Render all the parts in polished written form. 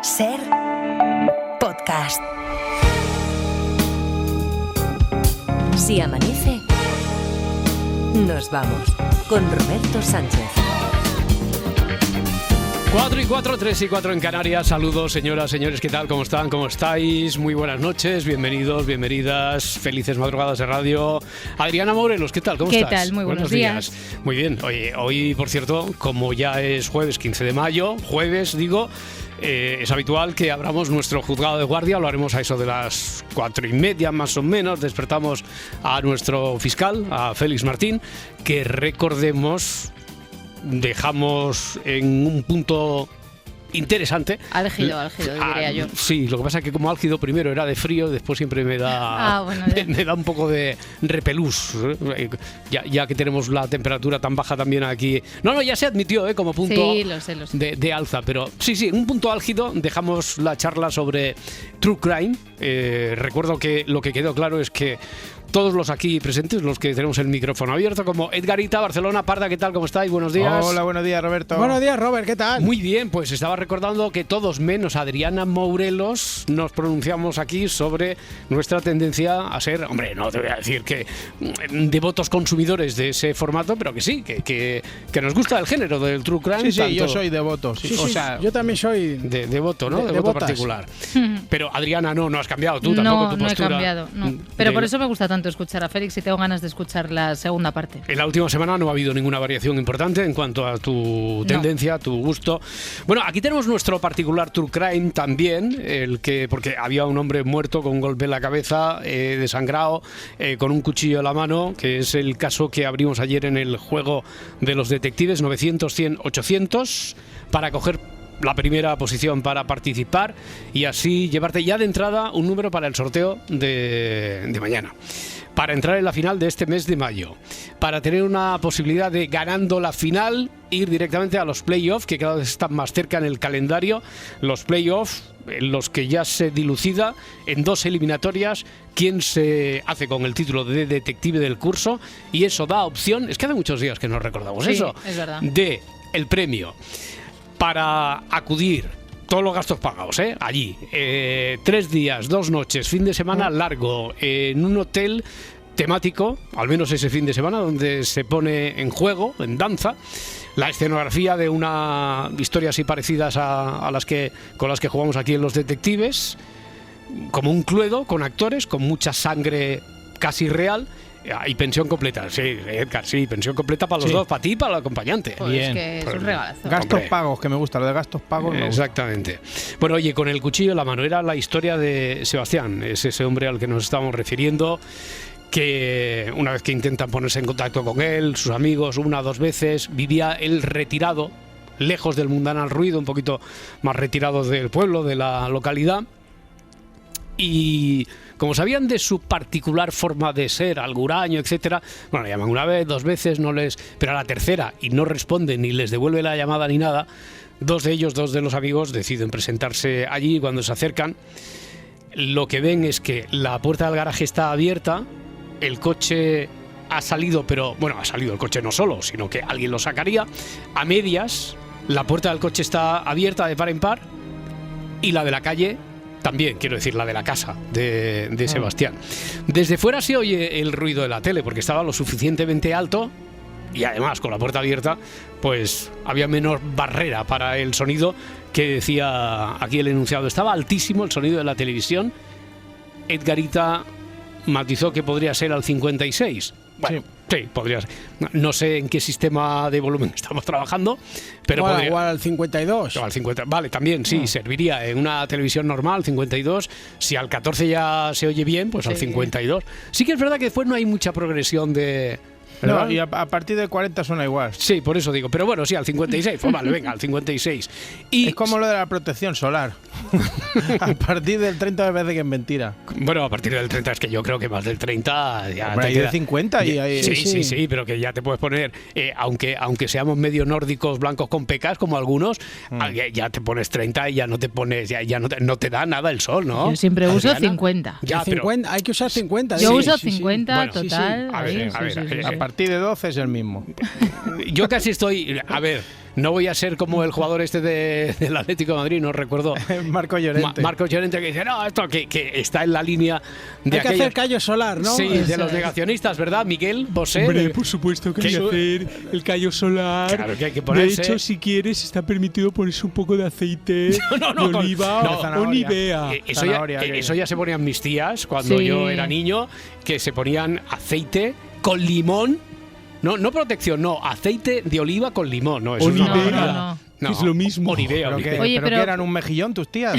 Ser podcast. Si amanece, nos vamos con Roberto Sánchez. 4 y 4, 3 y 4 en Canarias. Saludos, señoras, señores, ¿qué tal? ¿Cómo están? ¿Cómo estáis? Muy buenas noches, bienvenidos, bienvenidas, felices madrugadas de radio. Adriana Morelos, ¿qué tal? ¿Cómo estás? ¿Qué tal? Muy buenos días. Muy bien. Oye, hoy, por cierto, como ya es jueves 15 de mayo, es habitual que abramos nuestro juzgado de guardia. Lo haremos a eso de las 4:30 más o menos. Despertamos a nuestro fiscal, a Félix Martín, que recordemos dejamos en un punto interesante. Álgido, diría yo. Sí, lo que pasa es que como álgido primero era de frío, después siempre me da me da un poco de repelús, ya que tenemos la temperatura tan baja también aquí. No, ya se admitió como punto sí, lo sé. De alza, pero sí, un punto álgido. Dejamos la charla sobre True Crime. Recuerdo que lo que quedó claro es que todos los aquí presentes, los que tenemos el micrófono abierto, como Edgarita, Barcelona, Parda, ¿qué tal? ¿Cómo estáis? Buenos días. Hola, buenos días, Roberto. Buenos días, Robert, ¿qué tal? Muy bien, pues estaba recordando que todos menos Adriana Morelos nos pronunciamos aquí sobre nuestra tendencia a ser, hombre, no te voy a decir que devotos consumidores de ese formato, pero que sí, que nos gusta el género del True Crime. Sí, yo soy devoto. Sí. O sea, yo también soy devoto, ¿no? Devoto particular. Pero Adriana, no has cambiado tú tampoco tu postura. No he cambiado, no. Pero por eso me gusta tanto escuchar a Félix y tengo ganas de escuchar la segunda parte. En la última semana no ha habido ninguna variación importante en cuanto a tu tendencia, a tu gusto. Bueno, aquí tenemos nuestro particular True Crime también, porque había un hombre muerto con un golpe en la cabeza, desangrado, con un cuchillo en la mano, que es el caso que abrimos ayer en el juego de los detectives 900, 100, 800, para coger la primera posición para participar y así llevarte ya de entrada un número para el sorteo de mañana, para entrar en la final de este mes de mayo, para tener una posibilidad de, ganando la final, ir directamente a los playoffs, que cada vez están más cerca en el calendario. Los playoffs en los que ya se dilucida en 2 eliminatorias quién se hace con el título de detective del curso, y eso da opción, es que hace muchos días que no recordamos eso, es verdad, de el premio para acudir, todos los gastos pagados, allí, 3 días, 2 noches, fin de semana largo, en un hotel temático, al menos ese fin de semana, donde se pone en juego, en danza, la escenografía de una historia así parecidas a las que con las que jugamos aquí en Los Detectives, como un cluedo con actores, con mucha sangre casi real. Y pensión completa, sí, Edgar, sí, pensión completa para los dos, para ti y para el acompañante. Pues bien. Es que es un regalazo. Gastos pagos, que me gusta, lo de gastos pagos. Exactamente. Bueno, oye, con el cuchillo en la mano, era la historia de Sebastián, es ese hombre al que nos estamos refiriendo, que una vez que intentan ponerse en contacto con él, sus amigos, 1 o 2 veces, vivía él retirado, lejos del mundanal ruido, un poquito más retirado del pueblo, de la localidad. Y como sabían de su particular forma de ser, al huraño, etcétera, bueno, le llaman 1 vez, 2 veces, pero a la tercera y no responde ni les devuelve la llamada ni nada, 2 de los amigos deciden presentarse allí. Cuando se acercan, lo que ven es que la puerta del garaje está abierta, el coche ha salido, pero bueno, ha salido el coche no solo, sino que alguien lo sacaría a medias. La puerta del coche está abierta de par en par y la de la calle también, quiero decir, la de la casa de Sebastián. Desde fuera se oye el ruido de la tele porque estaba lo suficientemente alto y además con la puerta abierta pues había menor barrera para el sonido, que decía aquí el enunciado. Estaba altísimo el sonido de la televisión. Edgarita matizó que podría ser al 56. Bueno, sí, podría ser. No sé en qué sistema de volumen estamos trabajando, pero podría. Igual al 52. O al 50. Vale, también sí, serviría en una televisión normal, 52. Si al 14 ya se oye bien, pues al 52. Sí que es verdad que después no hay mucha progresión de... ¿verdad? No, y a partir de 40 suena igual. Sí, por eso digo. Pero bueno, sí, al 56. Pues vale, venga, al 56. Y es como lo de la protección solar. A partir del 30 me parece que es mentira. Bueno, a partir del 30 es que yo creo que más del 30 ya te queda. De 50 y ahí... Sí, pero que ya te puedes poner, aunque seamos medio nórdicos blancos con pecas, como algunos, ya te pones 30 y ya no te pones, ya no te da nada el sol, ¿no? Yo siempre uso 50. Ya, 50, hay que usar 50. Yo uso 50, Bueno, total. A ver. A partir de 12 es el mismo. Yo casi estoy, a ver, No voy a ser como el jugador este del Atlético de Madrid, no recuerdo. Marco Llorente. Marcos Llorente, que dice, no, esto que está en la línea de Hay que hacer callo solar, ¿no? Sí, de los negacionistas, ¿verdad, Miguel Bosé? Hombre, por supuesto que hay que hacer el callo solar. Claro que hay que ponerse. De hecho, si quieres, está permitido ponerse un poco de aceite de oliva o Nivea. Eso ya se ponían mis tías cuando yo era niño, que se ponían aceite con limón. No protección, no, aceite de oliva con limón. No, eso no, es lo mismo. Olivea. Pero que eran un mejillón tus tías.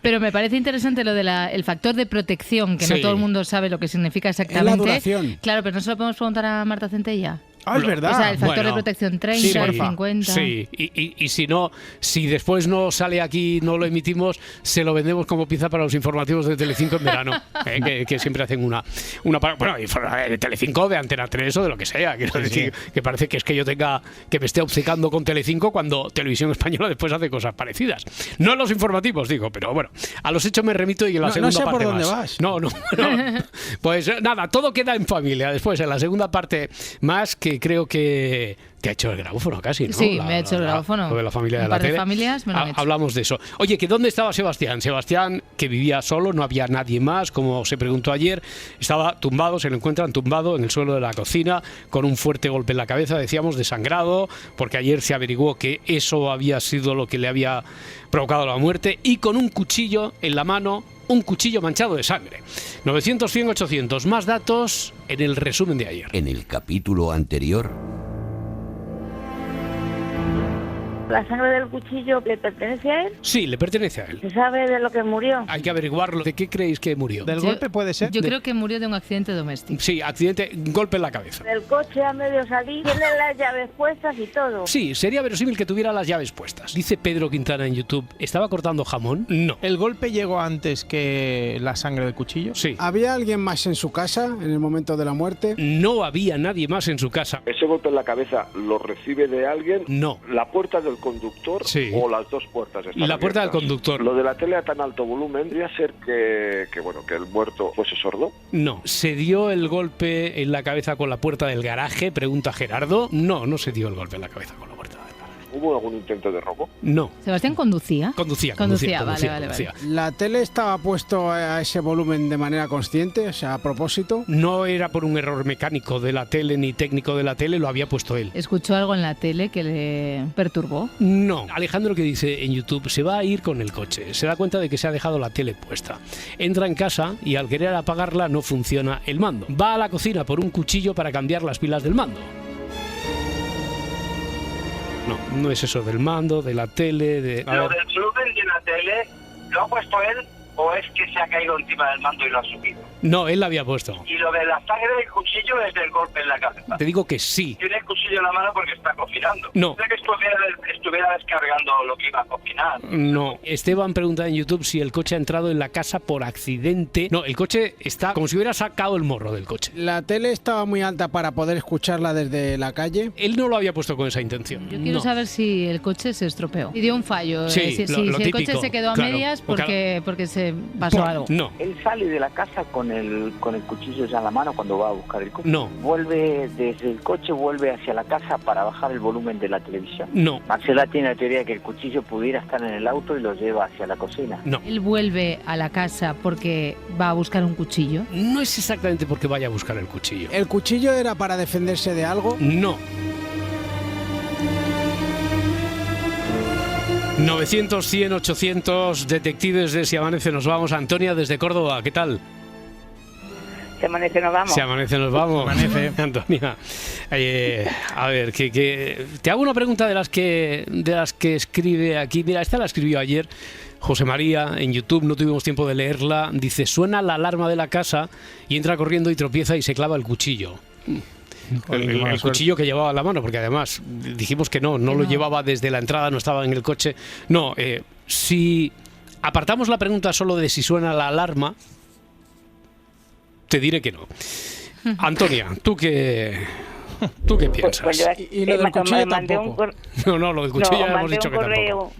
Pero me parece interesante lo del factor de protección, que no todo el mundo sabe lo que significa exactamente. Es la duración. Claro, pero no se lo podemos preguntar a Marta Centella. Ah, es verdad. O sea, el factor de protección 30, 50. Sí, y si después no sale aquí, no lo emitimos, se lo vendemos como pieza para los informativos de Telecinco en verano, que siempre hacen una bueno, de Telecinco, de Antena 3 o de lo que sea. Quiero decir, que parece que es que yo que me esté obcecando con Telecinco cuando Televisión Española después hace cosas parecidas. No en los informativos, digo, pero bueno, a los hechos me remito y en la segunda parte no sé por dónde vas. No. Pues nada, todo queda en familia. Después, en la segunda parte más, que creo que te ha hecho el grabófono casi, ¿no? Sí, me ha hecho el grabófono. Lo de la familia de un la par tele. de familias me lo han hecho. Hablamos de eso. Oye, ¿que dónde estaba Sebastián? Sebastián, que vivía solo, no había nadie más, como se preguntó ayer. Estaba tumbado, se lo encuentran tumbado en el suelo de la cocina, con un fuerte golpe en la cabeza, decíamos, desangrado, porque ayer se averiguó que eso había sido lo que le había provocado la muerte, y con un cuchillo en la mano, un cuchillo manchado de sangre. 900, 100, 800. Más datos en el resumen de ayer. En el capítulo anterior... ¿La sangre del cuchillo le pertenece a él? Sí, le pertenece a él. ¿Se sabe de lo que murió? Hay que averiguarlo. ¿De qué creéis que murió? ¿Del golpe puede ser? Yo creo que murió de un accidente doméstico. Sí, accidente, golpe en la cabeza. Del coche a medio salir, tiene las llaves puestas y todo. Sí, sería verosímil que tuviera las llaves puestas. Dice Pedro Quintana en YouTube, ¿estaba cortando jamón? No. ¿El golpe llegó antes que la sangre del cuchillo? Sí. ¿Había alguien más en su casa en el momento de la muerte? No había nadie más en su casa. ¿Ese golpe en la cabeza lo recibe de alguien? No. ¿La puerta del conductor? Sí. ¿O las dos puertas están La puerta del abiertas? conductor. Lo de la tele a tan alto volumen, ¿podría ser que el muerto fuese sordo? No. ¿Se dio el golpe en la cabeza con la puerta del garaje? Pregunta Gerardo. No se dio el golpe en la cabeza con la puerta del garaje. ¿Hubo algún intento de robo? No. ¿Sebastián conducía? Conducía. Vale. ¿La tele estaba puesto a ese volumen de manera consciente, o sea, a propósito? No era por un error mecánico de la tele ni técnico de la tele, lo había puesto él. ¿Escuchó algo en la tele que le perturbó? No. Alejandro, que dice en YouTube, se va a ir con el coche. Se da cuenta de que se ha dejado la tele puesta. Entra en casa y al querer apagarla no funciona el mando. Va a la cocina por un cuchillo para cambiar las pilas del mando. No es eso del mando, de la tele, de... ¿Lo del volumen de la tele lo ha puesto él o es que se ha caído encima del mando y lo ha subido? No, él la había puesto. Y lo de la sangre del cuchillo es del golpe en la cabeza. Te digo que sí. Tiene el cuchillo en la mano porque está cocinando. No. Sé que estuviera descargando lo que iba a cocinar. No. Esteban pregunta en YouTube si el coche ha entrado en la casa por accidente. No, el coche está como si hubiera sacado el morro del coche. ¿La tele estaba muy alta para poder escucharla desde la calle? Él no lo había puesto con esa intención. Yo quiero saber si el coche se estropeó y dio un fallo. Sí, si lo el típico, coche se quedó a medias porque se pasó algo. No. Él sale de la casa con el cuchillo ya en la mano cuando va a buscar el coche. No. Vuelve desde el coche, vuelve hacia la casa para bajar el volumen de la televisión. No. Marcela tiene la teoría de que el cuchillo pudiera estar en el auto y lo lleva hacia la cocina. No. Él vuelve a la casa porque va a buscar un cuchillo. No es exactamente porque vaya a buscar el cuchillo. ¿El cuchillo era para defenderse de algo? No. 900, 100, 800, detectives de Si Amanece Nos Vamos. Antonia, desde Córdoba, ¿qué tal? Si amanece nos vamos. Si amanece nos vamos. Amanece. Antonia, a ver, que te hago una pregunta de las que escribe aquí. Mira, esta la escribió ayer José María en YouTube, no tuvimos tiempo de leerla. Dice, suena la alarma de la casa y entra corriendo y tropieza y se clava el cuchillo. El cuchillo que llevaba en la mano, porque además dijimos que no lo llevaba desde la entrada, no estaba en el coche. No, si apartamos la pregunta solo de si suena la alarma, te diré que no. Antonia, ¿tú qué piensas? Pues y lo del cuchillo tampoco. No, lo del cuchillo ya hemos dicho que tampoco.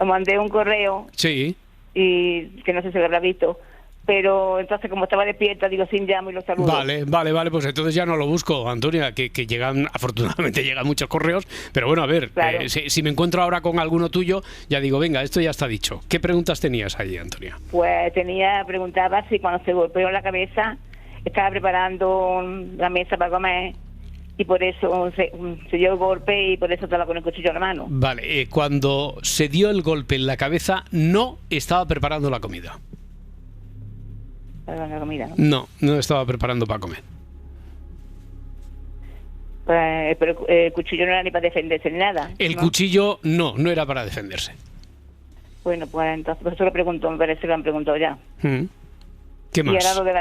Mandé un correo Sí. y que no sé si lo habrá visto, pero entonces como estaba despierta, digo, sin llamo y lo saludo. Vale, pues entonces ya no lo busco, Antonia, que afortunadamente llegan muchos correos, pero bueno, a ver, Claro. si me encuentro ahora con alguno tuyo, ya digo, venga, esto ya está dicho. ¿Qué preguntas tenías allí, Antonia? Pues preguntaba si cuando se golpeó la cabeza estaba preparando la mesa para comer y por eso se dio el golpe y por eso estaba con el cuchillo en la mano. Vale, cuando se dio el golpe en la cabeza, no estaba preparando la comida. Para la comida, ¿no? No estaba preparando para comer. Pues, pero el cuchillo no era ni para defenderse ni nada. El ¿no? cuchillo no era para defenderse. Bueno, pues entonces por eso lo pregunto, me parece que lo han preguntado ya. ¿Qué más? Y ahora lo de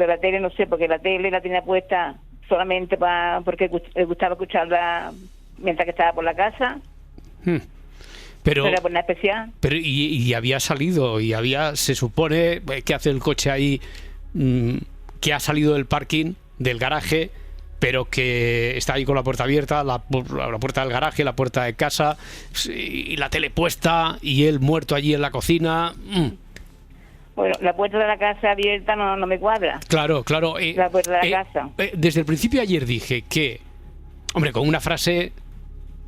la tele no sé, porque la tele la tenía puesta solamente porque le gustaba escucharla mientras que estaba por la casa. Pero, no era por nada especial. Pero y había salido, se supone que hace el coche ahí, que ha salido del parking, del garaje, pero que está ahí con la puerta abierta, la puerta del garaje, la puerta de casa, y la tele puesta, y él muerto allí en la cocina. Bueno, la puerta de la casa abierta no me cuadra. Claro. La puerta de la casa. Desde el principio ayer dije que, hombre, con una frase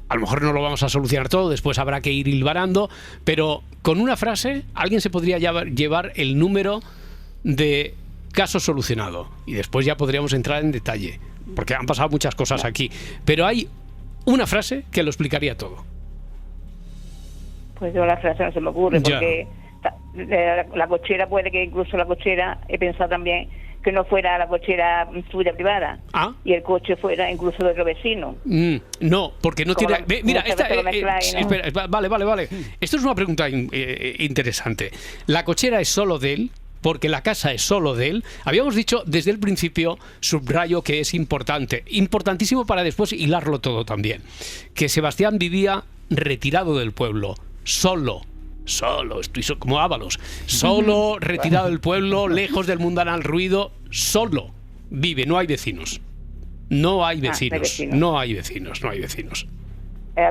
a lo mejor no lo vamos a solucionar todo, después habrá que ir hilvanando, pero con una frase alguien se podría llevar el número de caso solucionado y después ya podríamos entrar en detalle, porque han pasado muchas cosas aquí, pero hay una frase que lo explicaría todo. Pues yo la frase no se me ocurre, porque la cochera, puede que incluso la cochera, he pensado también que no fuera la cochera suya privada y el coche fuera incluso de otro vecino. No, porque no tiene... Mira, espera, vale. Esto es una pregunta interesante. La cochera es solo de él, porque la casa es solo de él. Habíamos dicho desde el principio, subrayo que es importante, importantísimo para después hilarlo todo también, que Sebastián vivía retirado del pueblo, solo, estoy como Ábalos, solo, retirado del pueblo, lejos del mundanal ruido, solo vive, no hay vecinos. No hay vecinos.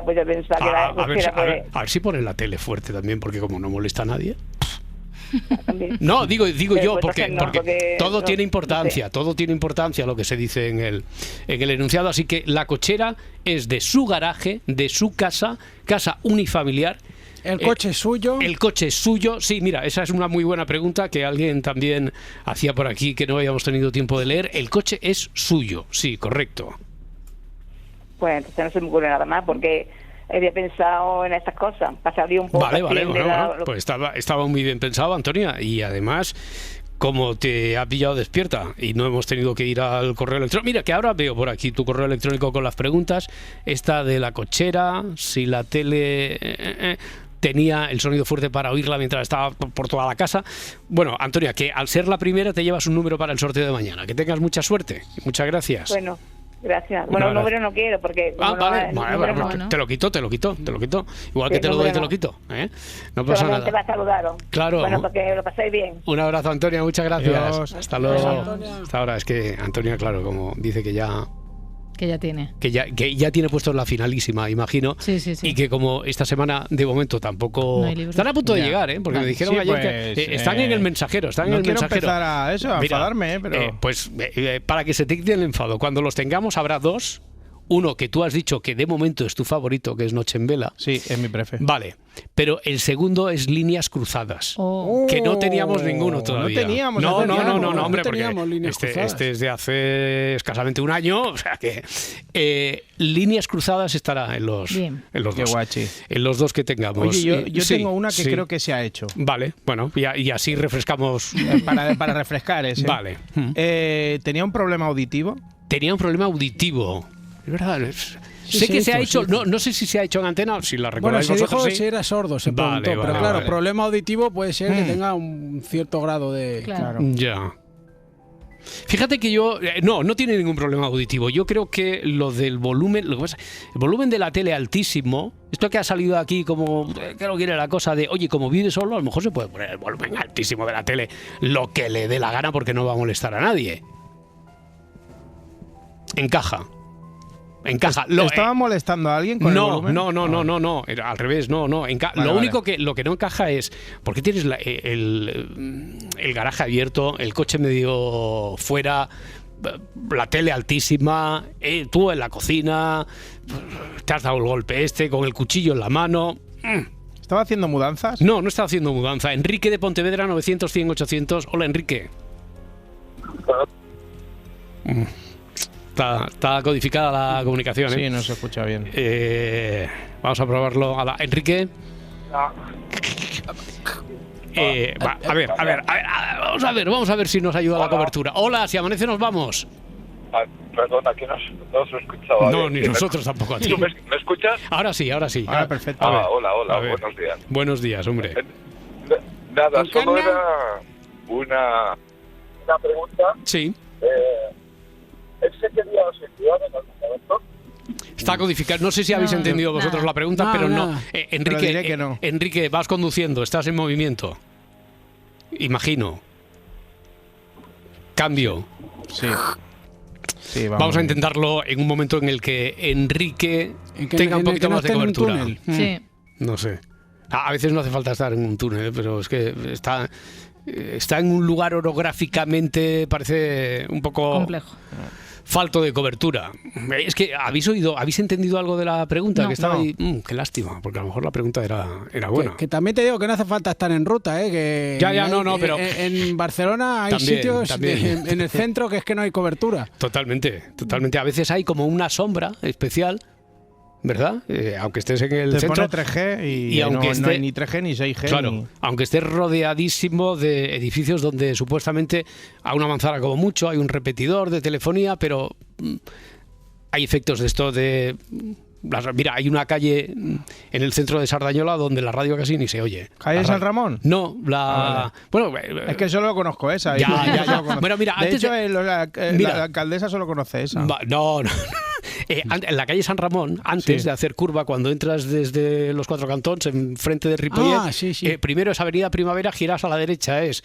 Pues yo pensaba que la cochera a ver si ponen la tele fuerte también, porque como no molesta a nadie. No, digo yo, porque todo tiene importancia, todo tiene importancia lo que se dice en el enunciado, así que la cochera es de su garaje, de su casa unifamiliar. ¿El coche es suyo? El coche es suyo, sí, mira, esa es una muy buena pregunta que alguien también hacía por aquí que no habíamos tenido tiempo de leer. El coche es suyo, sí, correcto. Pues entonces no se me ocurre nada más, porque había pensado en estas cosas, para salir un poco. Vale, bueno, pues estaba muy bien pensado, Antonia, y además, como te ha pillado despierta y no hemos tenido que ir al correo electrónico. Mira, que ahora veo por aquí tu correo electrónico con las preguntas, esta de la cochera, si la tele... tenía el sonido fuerte para oírla mientras estaba por toda la casa. Bueno, Antonia, que al ser la primera te llevas un número para el sorteo de mañana. Que tengas mucha suerte. Muchas gracias. Bueno, gracias. Bueno, un número no quiero porque... Vale, te lo quito. Igual que te lo doy, te lo quito. No pasa nada. Te va a saludaros. Claro. Bueno, porque lo paséis bien. Un abrazo, Antonia. Muchas gracias. Adiós. Hasta luego. Hasta ahora. Es que Antonia, claro, como dice que ya... Que ya tiene. Que ya tiene puesto la finalísima, imagino. Sí. Y que como esta semana, de momento, tampoco... Están a punto de llegar, porque me dijeron ayer que están en el mensajero. No quiero empezar a enfadarme, pero... Para que se te quite el enfado, cuando los tengamos habrá dos. Uno que tú has dicho que de momento es tu favorito, que es Noche en Vela. Sí, es mi prefe. Vale, pero el segundo es Líneas Cruzadas, que no teníamos ninguno todavía. No teníamos, hombre, porque este es de hace escasamente un año, o sea que Líneas Cruzadas estará en los dos. Guachi. En los dos que tengamos. Oye, yo tengo una que creo que se ha hecho. Vale, bueno, y así refrescamos. Para refrescar ese. Vale. ¿Tenía un problema auditivo? Tenía un problema auditivo. Es verdad. Sé que se ha hecho, no sé si se ha hecho en antena o si la recordáis vosotros. Bueno, se dijo si era sordo, se preguntó, pero claro, problema auditivo puede ser que tenga un cierto grado de... Claro. Ya. Fíjate que yo... No tiene ningún problema auditivo. Yo creo que lo del volumen... Lo que pasa, el volumen de la tele altísimo... Esto que ha salido aquí como... Creo que era la cosa de... Oye, como vive solo, a lo mejor se puede poner el volumen altísimo de la tele lo que le dé la gana porque no va a molestar a nadie. Encaja. Encaja. ¿Estaba molestando a alguien con el volumen? No. Al revés, no. Lo único que no encaja es ¿por qué tienes el garaje abierto, el coche medio fuera, la tele altísima, tú en la cocina, te has dado el golpe con el cuchillo en la mano? ¿Estaba haciendo mudanzas? No estaba haciendo mudanza. Enrique de Pontevedra, 900-100-800. Hola, Enrique. Está codificada la comunicación, Sí, no se escucha bien. Vamos a probarlo. Enrique. Vamos a ver si nos ayuda la cobertura. Hola, si amanece nos vamos. Perdona, que no se escuchaba. No, ni nosotros tampoco a ti. ¿Me escuchas? Ahora sí. Ahora perfecto. Hola, buenos días. Buenos días, hombre. Nada, solo era una pregunta. Sí. ¿Ese que día os enviaron en algún momento? Está codificado. No sé si habéis entendido vosotros la pregunta, pero no. Enrique, que no. Enrique, vas conduciendo, estás en movimiento. Imagino. Cambio. Sí, vamos a intentarlo en un momento en el que Enrique tenga un poquito más de cobertura. Sí. No sé. A veces no hace falta estar en un túnel, pero es que está en un lugar orográficamente, parece un poco complejo. Falto de cobertura. Es que ¿habéis entendido algo de la pregunta? No. Que estaba ahí. Qué lástima, porque a lo mejor la pregunta era buena. Que también te digo que no hace falta estar en ruta, que pero en Barcelona hay sitios en el centro que es que no hay cobertura. Totalmente. A veces hay como una sombra especial, ¿verdad? Aunque estés en el centro. Te pone 3G y aunque no hay ni 3G ni 6G. Claro, aunque estés rodeadísimo de edificios donde supuestamente a una manzana como mucho hay un repetidor de telefonía, pero hay efectos de esto de... Mira, hay una calle en el centro de Sardañola donde la radio casi ni se oye. ¿Calle San Ramón? No, Bueno, es que solo conozco esa. Ya. Bueno, mira, de hecho, la alcaldesa solo conoce esa. No. En la calle San Ramón, antes de hacer curva, cuando entras desde los Cuatro Cantons, en frente de Ripollet, primero es Avenida Primavera, giras a la derecha, es...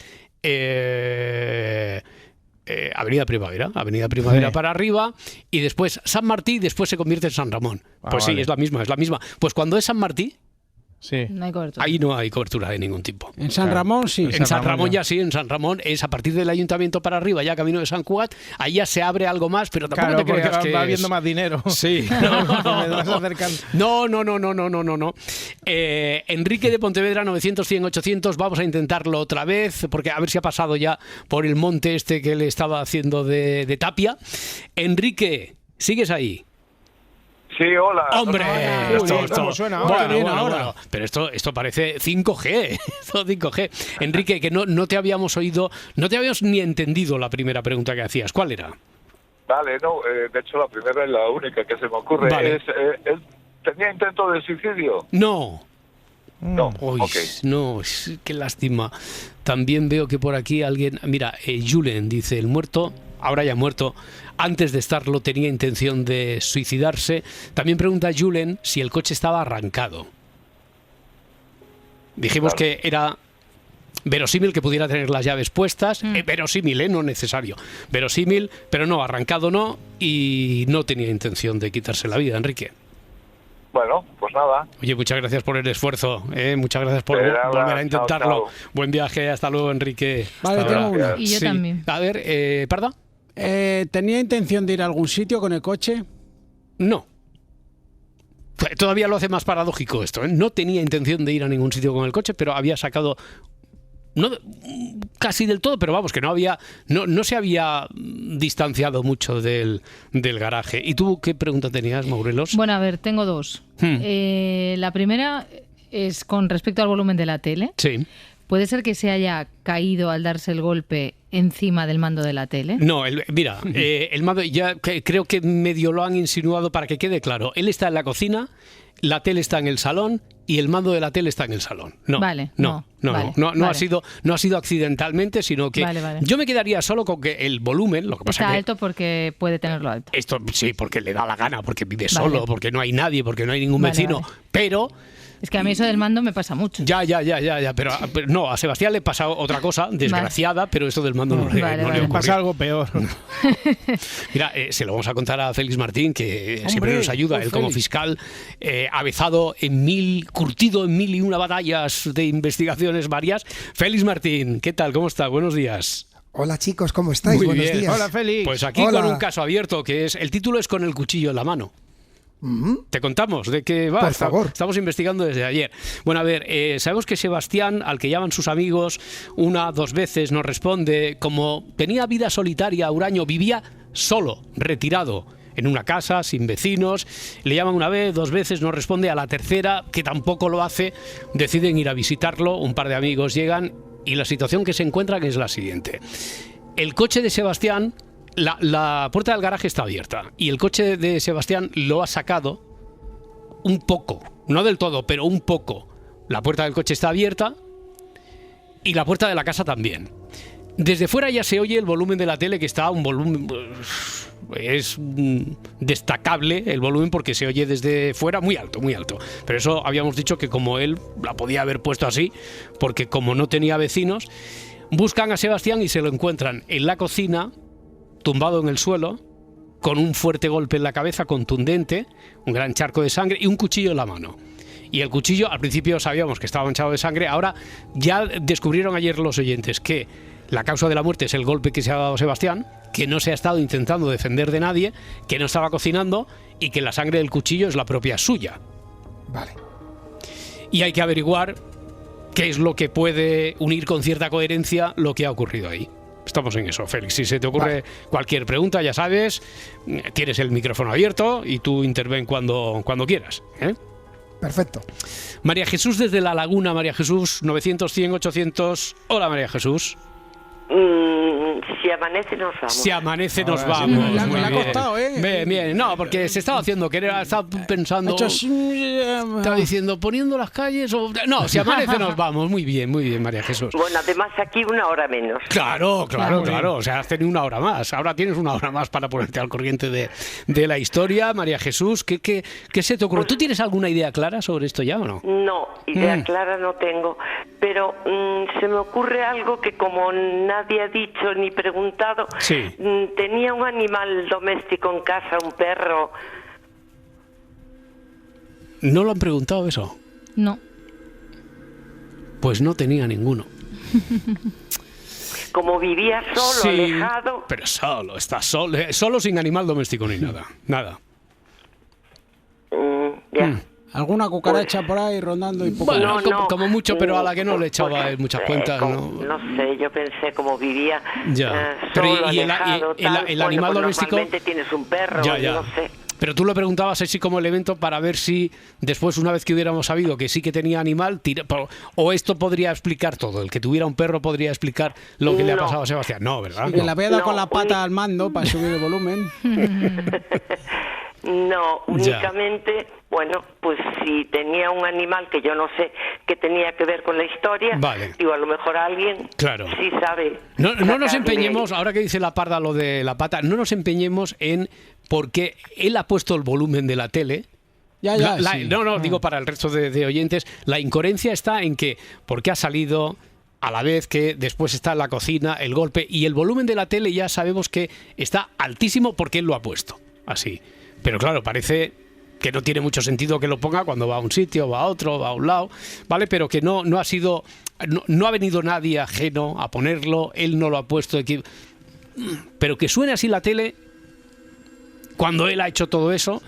Avenida Primavera para arriba, y después San Martí, y después se convierte en San Ramón. Pues vale. Sí, es la misma. Pues cuando es San Martí, no hay cobertura. Ahí no hay cobertura de ningún tipo. En San Ramón sí. En San Ramón ya sí, en San Ramón es a partir del ayuntamiento para arriba, ya camino de San Cugat, ahí ya se abre algo más, pero tampoco te creas que va habiendo más dinero. Sí. No. Enrique de Pontevedra, 900-100-800, vamos a intentarlo otra vez, porque a ver si ha pasado ya por el monte que le estaba haciendo de Tapia. Enrique, ¿sigues ahí? Sí, hola. ¡Hombre! ¿Cómo suena ahora? Pero esto parece 5G. 5G. Enrique, que no te habíamos oído, no te habíamos ni entendido la primera pregunta que hacías. ¿Cuál era? Vale, de hecho la primera es la única que se me ocurre. Vale. ¿Tenía intento de suicidio? No. No, no, qué lástima. También veo que por aquí alguien... Mira, Julen dice, el muerto, ahora ya muerto, antes de estarlo tenía intención de suicidarse. También pregunta Julen si el coche estaba arrancado. Dijimos que era verosímil que pudiera tener las llaves puestas. Verosímil, no necesario. Verosímil, pero no, arrancado no, y no tenía intención de quitarse la vida, Enrique. Bueno, pues nada. Oye, muchas gracias por el esfuerzo. Muchas gracias por volver a intentarlo. Chao. Buen viaje. Hasta luego, Enrique. Vale, tengo una. Y yo también. A ver, ¿Parda? ¿Tenía intención de ir a algún sitio con el coche? No. Todavía lo hace más paradójico esto. No tenía intención de ir a ningún sitio con el coche, pero había sacado... No casi del todo, pero vamos, que no se había distanciado mucho del garaje. ¿Y tú qué pregunta tenías, Maurelos? Bueno, a ver, tengo dos. La primera es con respecto al volumen de la tele. Sí. ¿Puede ser que se haya caído al darse el golpe encima del mando de la tele? No, mira, el mando, ya creo que medio lo han insinuado para que quede claro. Él está en la cocina, la tele está en el salón y el mando de la tele está en el salón. No, vale, no ha sido accidentalmente, sino que yo me quedaría solo con que el volumen, lo que pasa está que alto porque puede tenerlo alto. Esto sí, porque le da la gana, porque vive solo, porque no hay nadie, porque no hay ningún vecino, pero Es que a mí eso del mando me pasa mucho. Ya, pero no, a Sebastián le pasa otra cosa, desgraciada, pero esto del mando no le ocurre. Pasa algo peor. Mira, se lo vamos a contar a Félix Martín, que siempre nos ayuda, él como fiscal, avezado curtido en 1001 batallas de investigaciones varias. Félix Martín, ¿qué tal? ¿Cómo está? Buenos días. Hola chicos, ¿cómo estáis? Muy Buenos bien. días. Hola Félix. Pues aquí con un caso abierto, que es, el título es Con el cuchillo en la mano. Te contamos de qué va. Por favor. Estamos investigando desde ayer. Bueno, a ver, sabemos que Sebastián, al que llaman sus amigos 1, 2 veces, nos responde, como tenía vida solitaria, huraño, vivía solo, retirado, en una casa, sin vecinos, le llaman 1 vez, 2 veces, no responde, a la tercera, que tampoco lo hace, deciden ir a visitarlo, un par de amigos llegan y la situación que se encuentran es la siguiente. El coche de Sebastián, la puerta del garaje está abierta y el coche de Sebastián lo ha sacado un poco, no del todo, pero un poco. La puerta del coche está abierta y la puerta de la casa también. Desde fuera ya se oye el volumen de la tele, que está a un volumen... Es destacable el volumen porque se oye desde fuera muy alto, muy alto. Pero eso habíamos dicho que como él la podía haber puesto así, porque como no tenía vecinos, buscan a Sebastián y se lo encuentran en la cocina, tumbado en el suelo, con un fuerte golpe en la cabeza, contundente, un gran charco de sangre y un cuchillo en la mano. Y el cuchillo, al principio sabíamos que estaba manchado de sangre, ahora ya descubrieron ayer los oyentes que la causa de la muerte es el golpe que se ha dado Sebastián, que no se ha estado intentando defender de nadie, que no estaba cocinando y que la sangre del cuchillo es la propia suya. Vale. Y hay que averiguar qué es lo que puede unir con cierta coherencia lo que ha ocurrido ahí. Estamos en eso, Félix. Si se te ocurre cualquier pregunta, ya sabes, tienes el micrófono abierto y tú interven cuando quieras, ¿eh? Perfecto. María Jesús desde La Laguna. María Jesús, 900-100-800. Hola, María Jesús. Si amanece nos vamos. Si amanece nos vamos. Me la ha costado, ¿eh? Bien. No, porque se estaba haciendo, estaba pensando... Estaba diciendo, poniendo las calles... No, si amanece nos vamos. Muy bien, María Jesús. Bueno, además aquí 1 hora menos. Claro. O sea, has tenido 1 hora más. Ahora tienes 1 hora más para ponerte al corriente de la historia. María Jesús, ¿qué se te ocurre? ¿Tú tienes alguna idea clara sobre esto ya o no? No, idea clara no tengo. Pero se me ocurre algo que como nadie ha dicho ni preguntado, tenía un animal doméstico en casa, un perro. ¿No lo han preguntado eso? No. Pues no tenía ninguno. Como vivía solo, alejado. Pero solo sin animal doméstico ni nada. Ya. ¿Alguna cucaracha por ahí rondando y poco? Bueno, como mucho, pero a la que no le echaba muchas cuentas. No sé, yo pensé como vivía pero solo, alejado, el animal doméstico... Normalmente tienes un perro, no sé. Pero tú lo preguntabas así como elemento para ver si después, una vez que hubiéramos sabido que sí que tenía animal, o esto podría explicar todo. El que tuviera un perro podría explicar lo que le ha pasado a Sebastián. No, ¿verdad? Que le había dado con la pata al mando para subir el volumen. No, únicamente, bueno, pues si tenía un animal que yo no sé qué tenía que ver con la historia, digo, a lo mejor alguien sí sabe. No nos empeñemos, ahora que dice la Parda lo de la pata, no nos empeñemos en porque él ha puesto el volumen de la tele. Digo para el resto de oyentes, la incoherencia está en que, porque ha salido... a la vez que después está en la cocina, el golpe, y el volumen de la tele ya sabemos que está altísimo porque él lo ha puesto, así. Pero claro, parece que no tiene mucho sentido que lo ponga cuando va a un sitio, va a otro, va a un lado, ¿vale? Pero que no ha sido, no ha venido nadie ajeno a ponerlo, él no lo ha puesto, pero que suene así la tele cuando él ha hecho todo eso,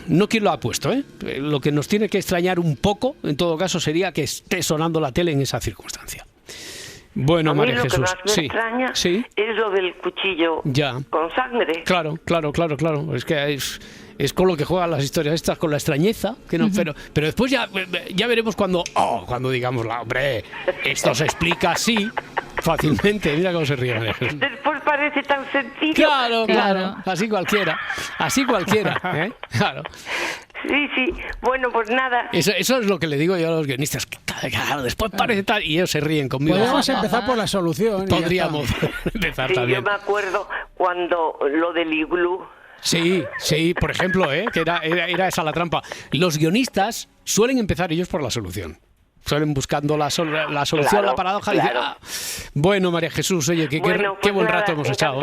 no quién lo ha puesto, ¿eh? Lo que nos tiene que extrañar un poco, en todo caso, sería que esté sonando la tele en esa circunstancia. Bueno, María Jesús, lo que más me extraña es lo del cuchillo con sangre. Claro. Es que es con lo que juegan las historias estas, con la extrañeza, que no, pero después ya veremos cuando digamos, hombre, esto se explica así fácilmente. Mira cómo se ríe María Jesús. Después parece tan sencillo. Claro. Así cualquiera, ¿eh? Claro. Sí. Bueno, pues nada. Eso es lo que le digo yo a los guionistas. Claro, después parece tal... Y ellos se ríen conmigo. Podemos empezar por la solución. Podríamos empezar también. Yo me acuerdo cuando lo del iglú... Sí, por ejemplo, que era esa la trampa. Los guionistas suelen empezar ellos por la solución. Suelen buscando la solución, claro, la paradoja. Claro. Bueno, María Jesús, oye, qué buen rato hemos echado.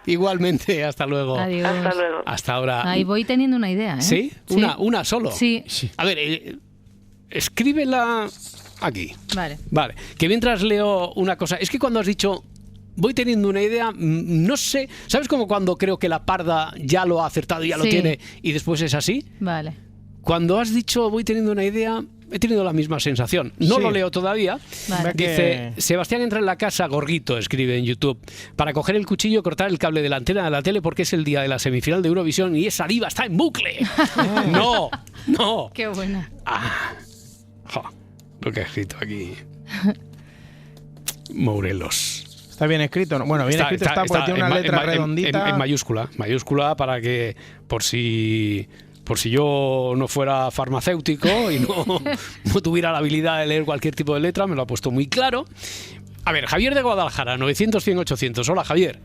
Igualmente, hasta luego. Adiós. Hasta luego. Hasta ahora. Ahí voy teniendo una idea, ¿eh? ¿Sí? ¿Una solo? Sí. A ver, escríbela aquí. Vale. Que mientras leo una cosa, es que cuando has dicho voy teniendo una idea, no sé, ¿sabes como cuando creo que la parda ya lo ha acertado, ya lo tiene y después es así? Vale. Cuando has dicho voy teniendo una idea, he tenido la misma sensación. No lo leo todavía. Vale. Dice, Sebastián entra en la casa, Gorguito, escribe en YouTube, para coger el cuchillo y cortar el cable de la antena de la tele porque es el día de la semifinal de Eurovisión y esa diva está en bucle. No. Qué buena. Lo que he escrito aquí. Morelos. Está bien escrito, ¿no? Bueno, bien escrito está porque tiene una letra redondita. En mayúscula para que, por si yo no fuera farmacéutico y no tuviera la habilidad de leer cualquier tipo de letra, me lo ha puesto muy claro. A ver, Javier de Guadalajara, 900-100-800. Hola, Javier.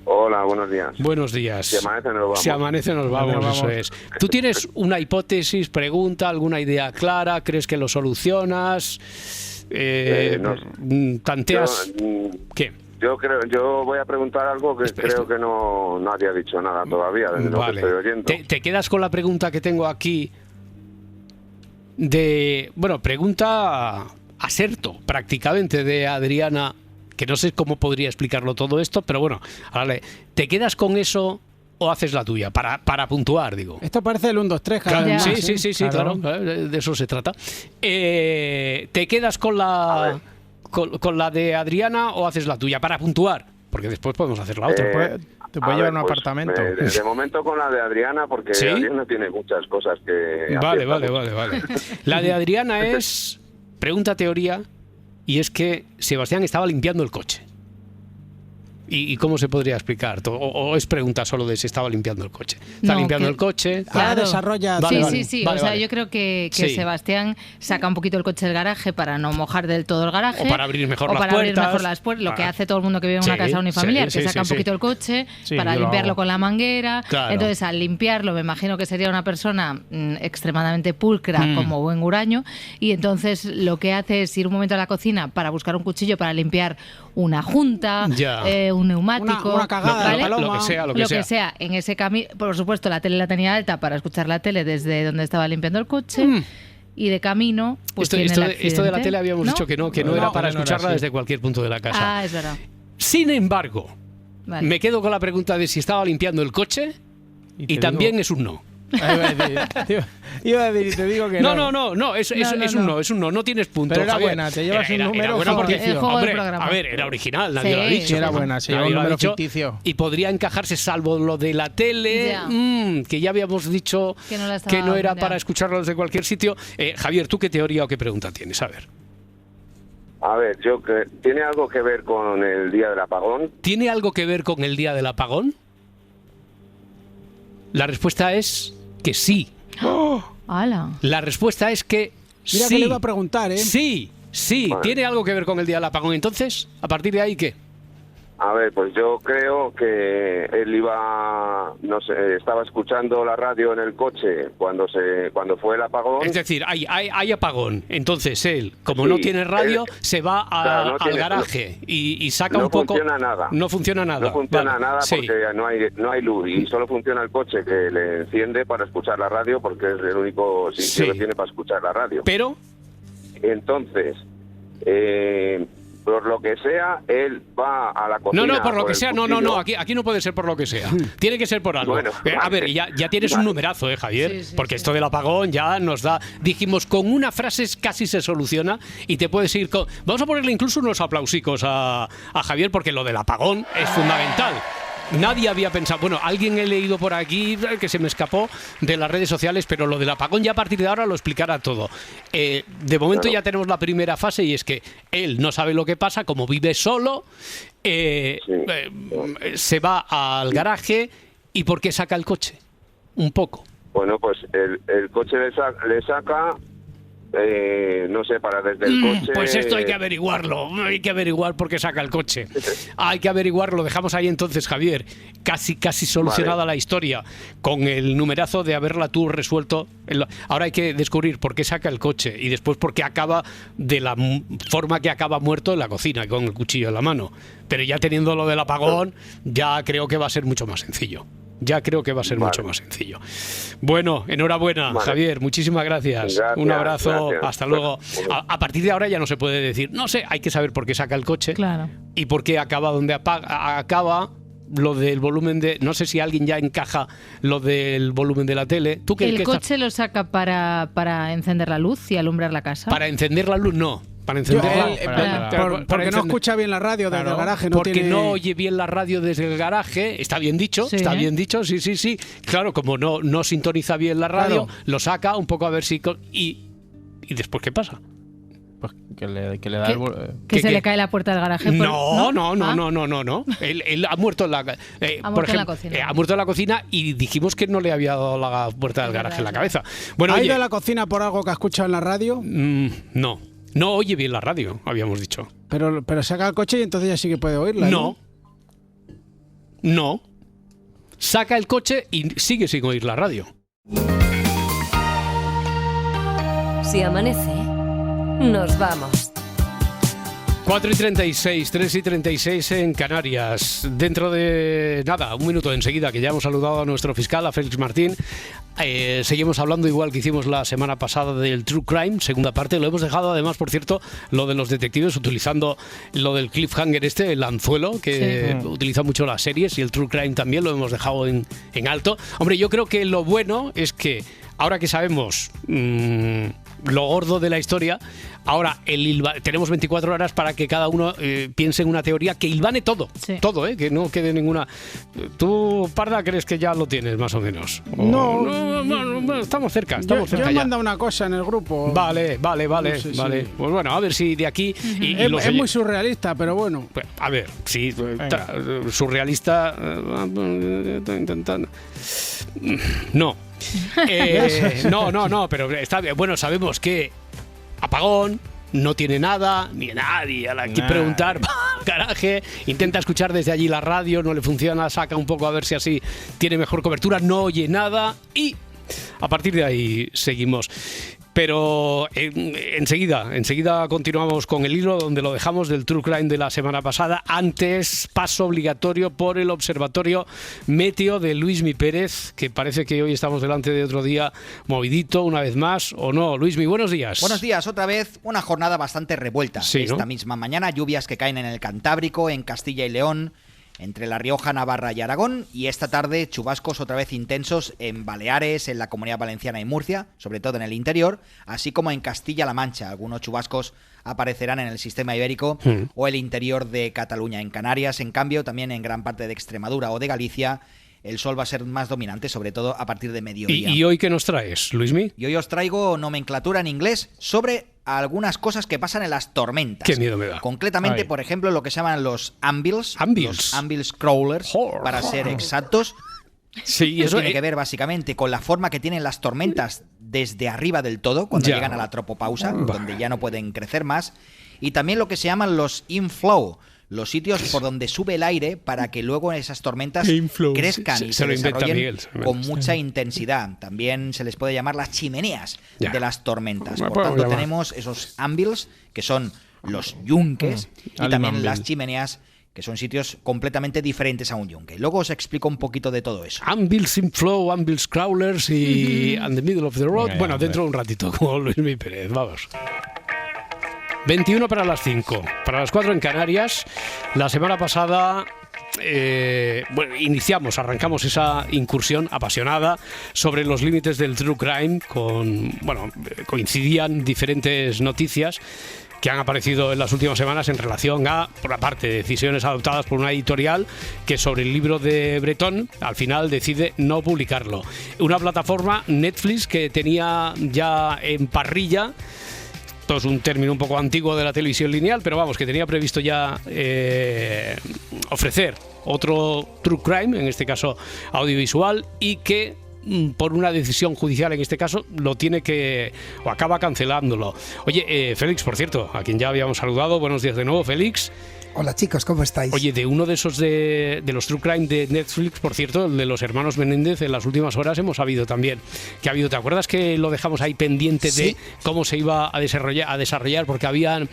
Hola, buenos días. Buenos días. Si amanece nos vamos. Si amanece nos vamos, eso es. ¿Tú tienes una hipótesis, pregunta, alguna idea clara? ¿Crees que lo solucionas? ¿Tanteas? ¿Qué? Yo voy a preguntar algo que creo que nadie ha dicho nada todavía desde lo que estoy oyendo. ¿Te quedas con la pregunta que tengo aquí pregunta aserto prácticamente de Adriana, que no sé cómo podría explicarlo todo esto, pero bueno, vale, ¿te quedas con eso o haces la tuya? Para puntuar, digo. Esto parece el 1, 2, 3, claro, sí, claro, de eso se trata. ¿Te quedas con la de Adriana o haces la tuya? Para puntuar, porque después podemos hacer la otra. Te puede llevar un apartamento. De momento con la de Adriana, porque Adriana tiene muchas cosas que... Vale. La de Adriana es pregunta teoría, y es que Sebastián estaba limpiando el coche. ¿Y cómo se podría explicar? ¿O es pregunta solo de si estaba limpiando el coche? ¿Está limpiando el coche? Claro. Desarrolla. Sí. Yo creo que Sebastián saca un poquito el coche del garaje para no mojar del todo el garaje. O para abrir mejor las puertas. Lo que hace todo el mundo que vive en una casa unifamiliar, que saca un poquito el coche para limpiarlo con la manguera. Claro. Entonces, al limpiarlo, me imagino que sería una persona extremadamente pulcra, como buen huraño. Y entonces lo que hace es ir un momento a la cocina para buscar un cuchillo para limpiar una junta, un neumático, una cagada, ¿vale? lo que sea. En ese camino, por supuesto, la tele la tenía alta para escuchar la tele desde donde estaba limpiando el coche. Y de camino, pues esto de la tele habíamos dicho que no era para escucharla desde cualquier punto de la casa. Es verdad. Sin embargo, me quedo con la pregunta de si estaba limpiando el coche y también es un no. Iba a decir, te digo que no, es un no, no tienes punto. Pero era Javier. Buena, te llevas un número era buena porque, hombre, a ver, era original, nadie lo ha dicho. Sí, era buena, se lleva un número ficticio. Y podría encajarse, salvo lo de la tele, que ya habíamos dicho que no era para escucharlo desde cualquier sitio. Javier, ¿tú qué teoría o qué pregunta tienes? A ver, ¿tiene algo que ver con el día del apagón? ¿Tiene algo que ver con el día del apagón? La respuesta es que sí. La respuesta es que Mira sí. que le iba a preguntar, ¿eh? Sí, vale. Tiene algo que ver con el día del apagón. Entonces, a partir de ahí, ¿qué? A ver, pues yo creo que él estaba escuchando la radio en el coche cuando fue el apagón. Es decir, hay apagón. Entonces él, como no tiene radio, se va al garaje y saca un poco... No funciona nada. No funciona nada porque no hay luz y solo funciona el coche que le enciende para escuchar la radio porque es el único sitio que tiene para escuchar la radio. Pero... Entonces... por lo que sea, él va a la cocina. No, por lo que sea, no, aquí no puede ser por lo que sea. Tiene que ser por algo. Bueno, a ver, ya tienes un numerazo, Javier, porque esto del apagón ya nos da... Dijimos, con una frase casi se soluciona y te puedes ir con... Vamos a ponerle incluso unos aplausicos a Javier porque lo del apagón es fundamental. Nadie había pensado, bueno, alguien he leído por aquí que se me escapó de las redes sociales, pero lo del apagón ya a partir de ahora lo explicará todo. De momento ya tenemos la primera fase y es que él no sabe lo que pasa, como vive solo, se va al garaje. ¿Y por qué saca el coche? Un poco. Bueno, pues el coche le saca no sé, para desde el coche... Pues esto hay que averiguarlo, hay que averiguar por qué saca el coche. Hay que averiguarlo, dejamos ahí entonces, Javier, casi solucionada la historia, con el numerazo de haberla tú resuelto. Ahora hay que descubrir por qué saca el coche y después por qué acaba de la forma que acaba muerto en la cocina, con el cuchillo en la mano. Pero ya teniendo lo del apagón, ya creo que va a ser mucho más sencillo. Mucho más sencillo. Bueno, enhorabuena, Javier, muchísimas gracias. Un abrazo, hasta luego. A partir de ahora ya no se puede decir, no sé, hay que saber por qué saca el coche y por qué acaba donde acaba. Lo del volumen de... No sé si alguien ya encaja lo del volumen de la tele. ¿Tú ¿El coche lo saca para encender la luz y alumbrar la casa? Para encender la luz, no. Para encenderla. Porque no escucha bien la radio desde el garaje. Porque no oye bien la radio desde el garaje. Está bien dicho, bien dicho, sí. Claro, como no sintoniza bien la radio, lo saca un poco a ver si... ¿Y después qué pasa? Pues que le da se le cae la puerta del garaje. No. Él ha muerto en la cocina. Ha muerto en la cocina y dijimos que no le había dado la puerta del garaje en la cabeza. Bueno, ¿ha ido a la cocina por algo que ha escuchado en la radio? No. No oye bien la radio, habíamos dicho. Pero saca el coche y entonces ya sí que puede oírla. No. Saca el coche y sigue sin oír la radio. Si amanece, nos vamos. 4:36, 3:36 en Canarias. Dentro de nada, un minuto enseguida, que ya hemos saludado a nuestro fiscal, a Félix Martín. Seguimos hablando igual que hicimos la semana pasada del True Crime, segunda parte. Lo hemos dejado además, por cierto, lo de los detectives, utilizando lo del cliffhanger el anzuelo, que utiliza mucho las series, y el True Crime también lo hemos dejado en alto. Hombre, yo creo que lo bueno es que ahora que sabemos lo gordo de la historia, ahora tenemos 24 horas para que cada uno piense en una teoría que hilvane todo, que no quede ninguna. ¿Tú, Parda, crees que ya lo tienes más o menos? No, estamos cerca. Yo he mandado una cosa en el grupo. Vale. Pues bueno, a ver si de aquí... Es muy surrealista, pero bueno. Pues, a ver, sí, surrealista... No. No, pero está bien. Bueno, sabemos que apagón, no tiene nada, ni nadie a la que preguntar, garaje, intenta escuchar desde allí la radio, no le funciona, saca un poco a ver si así tiene mejor cobertura, no oye nada y a partir de ahí seguimos. Pero enseguida continuamos con el hilo donde lo dejamos del True Crime de la semana pasada. Antes, paso obligatorio por el Observatorio Meteo de Luismi Pérez, que parece que hoy estamos delante de otro día movidito una vez más, ¿o no? Luismi, buenos días. Buenos días, otra vez una jornada bastante revuelta. Esta misma mañana, lluvias que caen en el Cantábrico, en Castilla y León, entre La Rioja, Navarra y Aragón, y esta tarde chubascos otra vez intensos en Baleares, en la Comunidad Valenciana y Murcia, sobre todo en el interior, así como en Castilla-La Mancha. Algunos chubascos aparecerán en el sistema ibérico o el interior de Cataluña. En Canarias, en cambio, también en gran parte de Extremadura o de Galicia, el sol va a ser más dominante, sobre todo a partir de mediodía. ¿Y hoy qué nos traes, Luismi? Y hoy os traigo nomenclatura en inglés sobre algunas cosas que pasan en las tormentas. Qué miedo me da. Concretamente, por ejemplo, lo que se llaman los anvils. Los anvils crawlers, para ser exactos. Sí, eso tiene que ver básicamente con la forma que tienen las tormentas desde arriba del todo, cuando llegan a la tropopausa, donde ya no pueden crecer más. Y también lo que se llaman los inflow, los sitios por donde sube el aire para que luego esas tormentas crezcan y se desarrollen con mucha intensidad. También se les puede llamar las chimeneas de las tormentas. Por tanto, tenemos esos anvils, que son los yunques, y también las chimeneas, que son sitios completamente diferentes a un yunque. Luego os explico un poquito de todo eso. Anvils inflow, anvils crawlers y and the middle of the road. Bueno, dentro de un ratito, como Luismi Pérez. Vamos. 21 para las 5, para las 4 en Canarias. La semana pasada arrancamos esa incursión apasionada sobre los límites del True Crime. Coincidían diferentes noticias que han aparecido en las últimas semanas en relación a, por una parte, decisiones adoptadas por una editorial que sobre el libro de Bretón al final decide no publicarlo. Una plataforma, Netflix, que tenía ya en parrilla, esto es un término un poco antiguo de la televisión lineal, pero vamos, que tenía previsto ya ofrecer otro True Crime, en este caso audiovisual, y que por una decisión judicial en este caso, lo tiene que, o acaba cancelándolo. Oye, Félix, por cierto, a quien ya habíamos saludado, buenos días de nuevo, Félix. Hola chicos, ¿cómo estáis? Oye, de uno de esos de los True Crime de Netflix, por cierto, el de los hermanos Menéndez, en las últimas horas hemos sabido también que ha habido, ¿te acuerdas que lo dejamos ahí pendiente de cómo se iba a desarrollar porque habían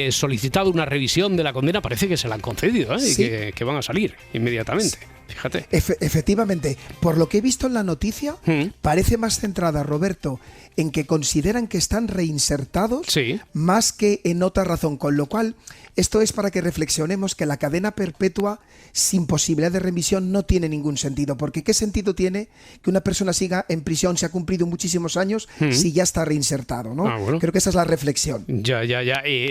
solicitado una revisión de la condena? Parece que se la han concedido, y que van a salir inmediatamente. Fíjate. Efectivamente, por lo que he visto en la noticia, parece más centrada, Roberto, en que consideran que están reinsertados más que en otra razón, con lo cual esto es para que reflexionemos que la cadena perpetua sin posibilidad de remisión no tiene ningún sentido, porque ¿qué sentido tiene que una persona siga en prisión, se ha cumplido muchísimos años, si ya está reinsertado, ¿no? Bueno. Creo que esa es la reflexión. Ya.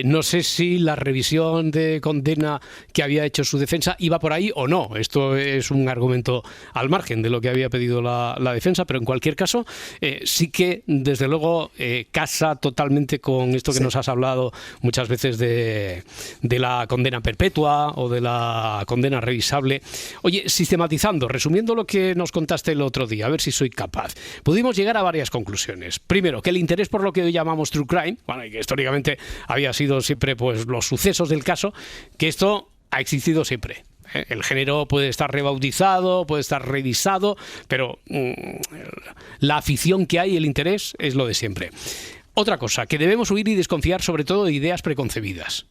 No sé si la revisión de condena que había hecho su defensa iba por ahí o no. Esto es un argumento al margen de lo que había pedido la defensa, pero en cualquier caso sí que desde luego casa totalmente con esto que nos has hablado muchas veces de la condena perpetua o de la condena revisable. Oye, sistematizando, resumiendo lo que nos contaste el otro día, a ver si soy capaz. Pudimos llegar a varias conclusiones. Primero, que el interés por lo que hoy llamamos True Crime, bueno, y que históricamente había sido siempre pues los sucesos del caso, que esto ha existido siempre. El género puede estar rebautizado, puede estar revisado, pero la afición que hay, el interés, es lo de siempre. Otra cosa, que debemos huir y desconfiar sobre todo de ideas preconcebidas.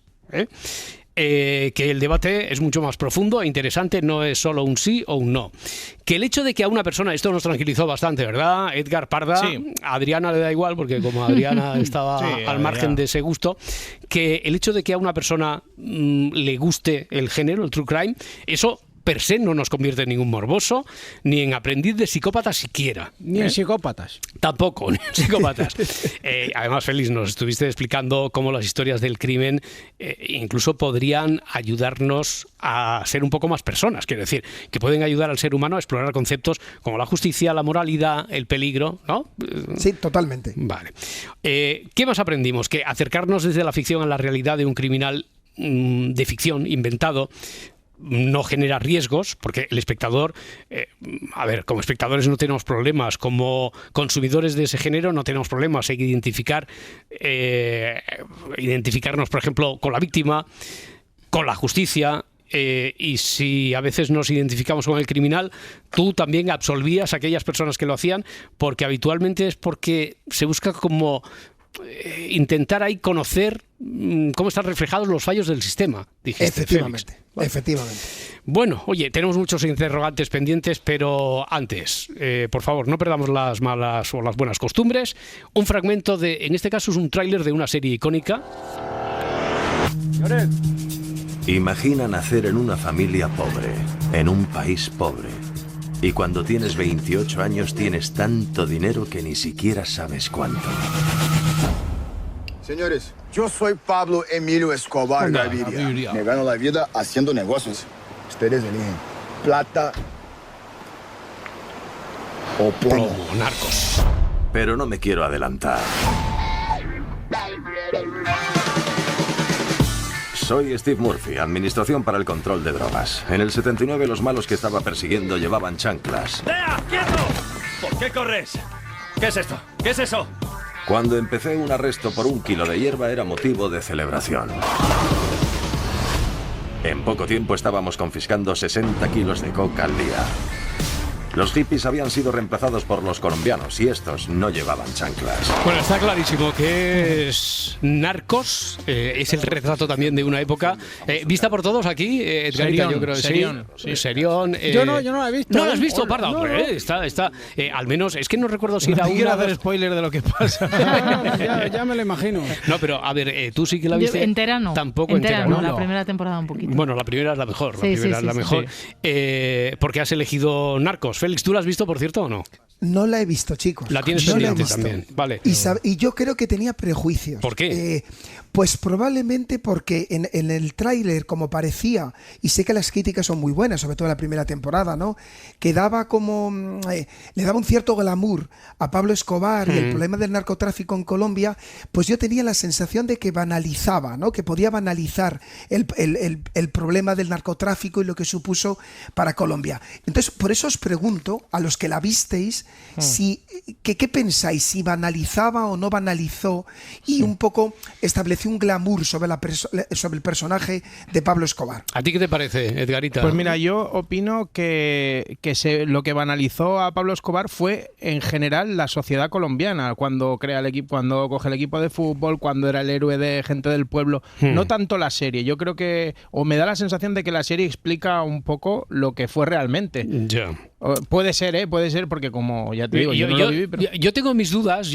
Que el debate es mucho más profundo e interesante, no es solo un sí o un no. Que el hecho de que a una persona, esto nos tranquilizó bastante, ¿verdad, Edgar Parda? A Adriana le da igual, porque como Adriana estaba al margen de ese gusto, que el hecho de que a una persona le guste el género, el true crime, eso per se no nos convierte en ningún morboso, ni en aprendiz de psicópatas siquiera. Ni en psicópatas. Tampoco, ni en psicópatas. Además, Félix, nos estuviste explicando cómo las historias del crimen incluso podrían ayudarnos a ser un poco más personas. Quiero decir, que pueden ayudar al ser humano a explorar conceptos como la justicia, la moralidad, el peligro, ¿no? Sí, totalmente. Vale. ¿Qué más aprendimos? Que acercarnos desde la ficción a la realidad de un criminal de ficción inventado no genera riesgos, porque el espectador, como espectadores no tenemos problemas, como consumidores de ese género no tenemos problemas en identificarnos, por ejemplo, con la víctima, con la justicia. Y si a veces nos identificamos con el criminal, tú también absolvías a aquellas personas que lo hacían, porque habitualmente es porque se busca como intentar ahí conocer cómo están reflejados los fallos del sistema, dijiste, efectivamente, Félix. Bueno. Efectivamente. Bueno, oye, tenemos muchos interrogantes pendientes, pero antes, por favor, no perdamos las malas o las buenas costumbres. Un fragmento en este caso es un tráiler de una serie icónica. Imagina nacer en una familia pobre, en un país pobre. Y cuando tienes 28 años tienes tanto dinero que ni siquiera sabes cuánto. Señores, yo soy Pablo Emilio Escobar Gaviria. Me gano la vida haciendo negocios. Ustedes eligen plata o plomo. Narcos. Pero no me quiero adelantar. Soy Steve Murphy, Administración para el Control de Drogas. En el 79 los malos que estaba persiguiendo llevaban chanclas. ¡Dea, quieto! ¿Por qué corres? ¿Qué es esto? ¿Qué es eso? Cuando empecé un arresto por 1 kilo de hierba era motivo de celebración. En poco tiempo estábamos confiscando 60 kilos de coca al día. Los hippies habían sido reemplazados por los colombianos y estos no llevaban chanclas. Bueno, está clarísimo que es Narcos, es el retrato también de una época vista por todos aquí, Edgarita, yo creo que sí. Serión. Yo no la he visto. ¿No la has visto, Parda? No. Está, al menos, es que no recuerdo si era una... No quiero hacer spoiler de lo que pasa. ya me lo imagino. No, pero a ver, tú sí que la viste. Entera no. Tampoco entera no. La primera temporada un poquito. Bueno, la primera es la mejor. Sí, Porque has elegido Narcos. Félix, ¿tú la has visto, por cierto, o no? No la he visto, chicos. La tienes pendiente también. Vale. Y yo creo que tenía prejuicios. ¿Por qué? Pues probablemente porque en el tráiler, como parecía, y sé que las críticas son muy buenas, sobre todo en la primera temporada, ¿no? Que daba como... le daba un cierto glamour a Pablo Escobar y el problema del narcotráfico en Colombia, pues yo tenía la sensación de que banalizaba, ¿no? Que podía banalizar el problema del narcotráfico y lo que supuso para Colombia. Entonces, por eso os pregunto, a los que la visteis, ¿qué pensáis? Si banalizaba o no banalizó y un poco estableció un glamour sobre el personaje de Pablo Escobar. ¿A ti qué te parece, Edgarita? Pues mira, yo opino que lo que banalizó a Pablo Escobar fue en general la sociedad colombiana, cuando crea el equipo, cuando coge el equipo de fútbol, cuando era el héroe de gente del pueblo. No tanto la serie. Yo creo que, o me da la sensación de que la serie explica un poco lo que fue realmente. Ya. Puede ser, porque como ya te digo, yo no lo viví, pero... yo tengo mis dudas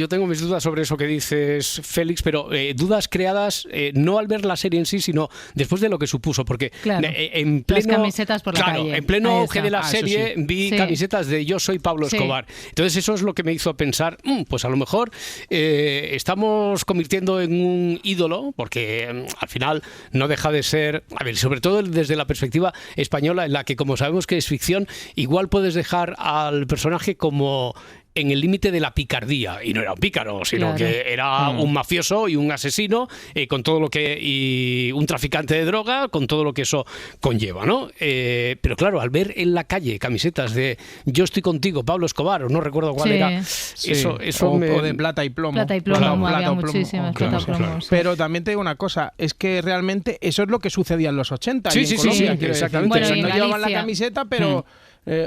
sobre eso que dices, Félix, pero dudas creadas no al ver la serie en sí, sino después de lo que supuso, porque en pleno, las camisetas por la calle. En pleno auge de la serie vi camisetas de Yo soy Pablo Escobar. Entonces eso es lo que me hizo pensar, pues a lo mejor estamos convirtiendo en un ídolo, porque al final no deja de ser, a ver, sobre todo desde la perspectiva española, en la que como sabemos que es ficción, igual puedes dejar al personaje como en el límite de la picardía, y no era un pícaro, sino que era un mafioso y un asesino, con todo lo que, y un traficante de droga, con todo lo que eso conlleva, ¿no? Pero claro, al ver en la calle camisetas de Yo estoy contigo, Pablo Escobar, o no recuerdo cuál era, eso o de plata y plomo. Plata y plomo, había muchísimas plata y plomos. Pero también te digo una cosa, es que realmente eso es lo que sucedía en los 80 en Colombia, exactamente. Bueno, no llevaban la camiseta, pero...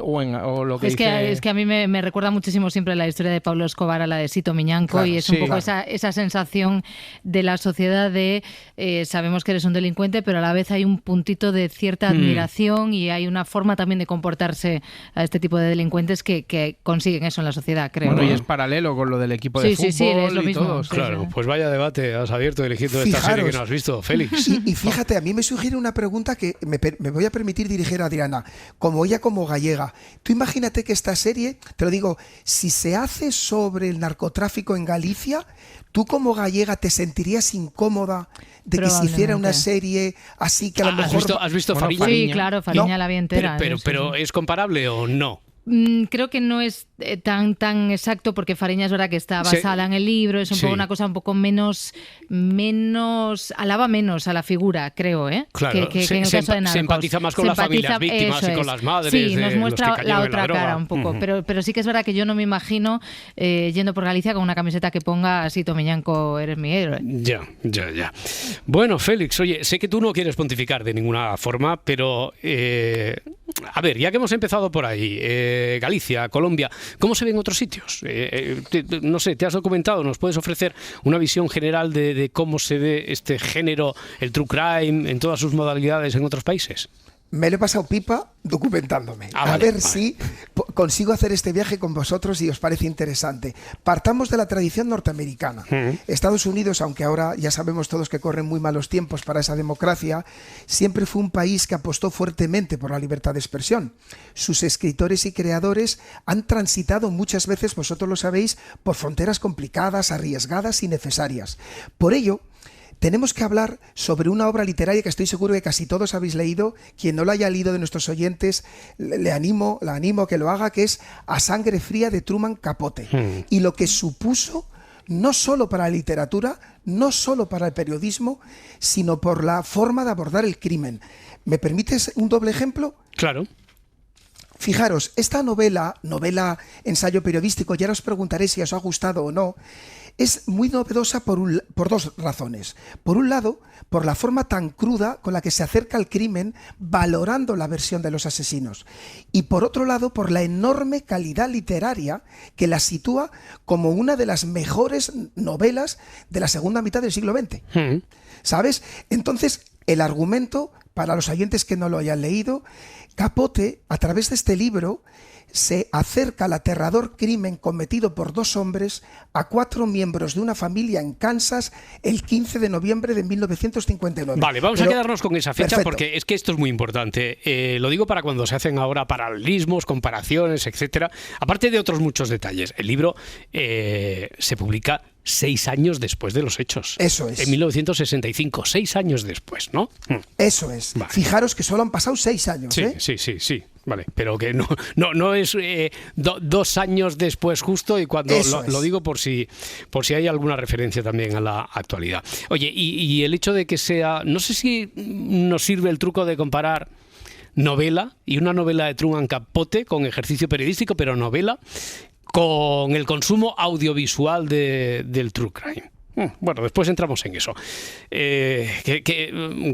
o lo que es que a mí me recuerda muchísimo siempre la historia de Pablo Escobar a la de Sito Miñanco, y es un poco esa sensación de la sociedad de sabemos que eres un delincuente, pero a la vez hay un puntito de cierta admiración y hay una forma también de comportarse a este tipo de delincuentes que consiguen eso en la sociedad, creo. Bueno, y es paralelo con lo del equipo de fútbol es lo y mismo. todos. Claro, pues vaya debate has abierto eligiendo esta serie que no has visto, Félix. Y fíjate, a mí me sugiere una pregunta que me voy a permitir dirigir a Adriana, como ella como gallega. Tú imagínate que esta serie, te lo digo, si se hace sobre el narcotráfico en Galicia, tú como gallega te sentirías incómoda de que se hiciera una serie así que a lo mejor... ¿Has visto Fariña? Sí, claro, Fariña la vi entera. Pero ¿es comparable o no? Creo que no es tan exacto, porque Fariña es verdad que está basada en el libro, es un poco una cosa un poco menos alaba menos a la figura, creo, claro, que en el caso de Narcos. Se empatiza más con las familias víctimas y con las madres. Sí, nos muestra la otra cara un poco, Uh-huh. pero sí que es verdad que yo no me imagino yendo por Galicia con una camiseta que ponga Sito Miñanco, eres mi héroe. Ya. Bueno, Félix, oye, sé que tú no quieres pontificar de ninguna forma, pero a ver, ya que hemos empezado por ahí, Galicia, Colombia, ¿cómo se ven otros sitios? No sé, ¿te has documentado? ¿Nos puedes ofrecer una visión general de cómo se ve este género, el true crime, en todas sus modalidades en otros países? Me lo he pasado pipa documentándome. A ver si consigo hacer este viaje con vosotros y os parece interesante. Partamos de la tradición norteamericana. Estados Unidos, aunque ahora ya sabemos todos que corren muy malos tiempos para esa democracia, siempre fue un país que apostó fuertemente por la libertad de expresión. Sus escritores y creadores han transitado muchas veces, vosotros lo sabéis, por fronteras complicadas, arriesgadas y necesarias. Por ello, tenemos que hablar sobre una obra literaria que estoy seguro que casi todos habéis leído. Quien no lo haya leído de nuestros oyentes, la animo a que lo haga, que es A Sangre Fría de Truman Capote. Y lo que supuso, no solo para la literatura, no solo para el periodismo, sino por la forma de abordar el crimen. ¿Me permites un doble ejemplo? Claro. Fijaros, esta novela, ensayo periodístico, ya os preguntaré si os ha gustado o no, es muy novedosa por dos razones. Por un lado, por la forma tan cruda con la que se acerca al crimen, valorando la versión de los asesinos. Y por otro lado, por la enorme calidad literaria que la sitúa como una de las mejores novelas de la segunda mitad del siglo XX. ¿Sabes? Entonces, el argumento, para los oyentes que no lo hayan leído, Capote, a través de este libro, se acerca al aterrador crimen cometido por 2 hombres a 4 miembros de una familia en Kansas el 15 de noviembre de 1959. Vale, vamos a quedarnos con esa fecha, porque es que esto es muy importante. Lo digo para cuando se hacen ahora paralelismos, comparaciones, etcétera. Aparte de otros muchos detalles, el libro se publica 6 años después de los hechos. Eso es. En 1965, 6 años después, ¿no? Eso es. Vale. Fijaros que solo han pasado 6 años. Sí. Vale, pero que no es 2 años después justo, y cuando lo digo por si hay alguna referencia también a la actualidad. Oye, y el hecho de que sea, no sé si nos sirve el truco de comparar novela y una novela de Truman Capote con ejercicio periodístico, pero novela, con el consumo audiovisual del true crime. Bueno, después entramos en eso.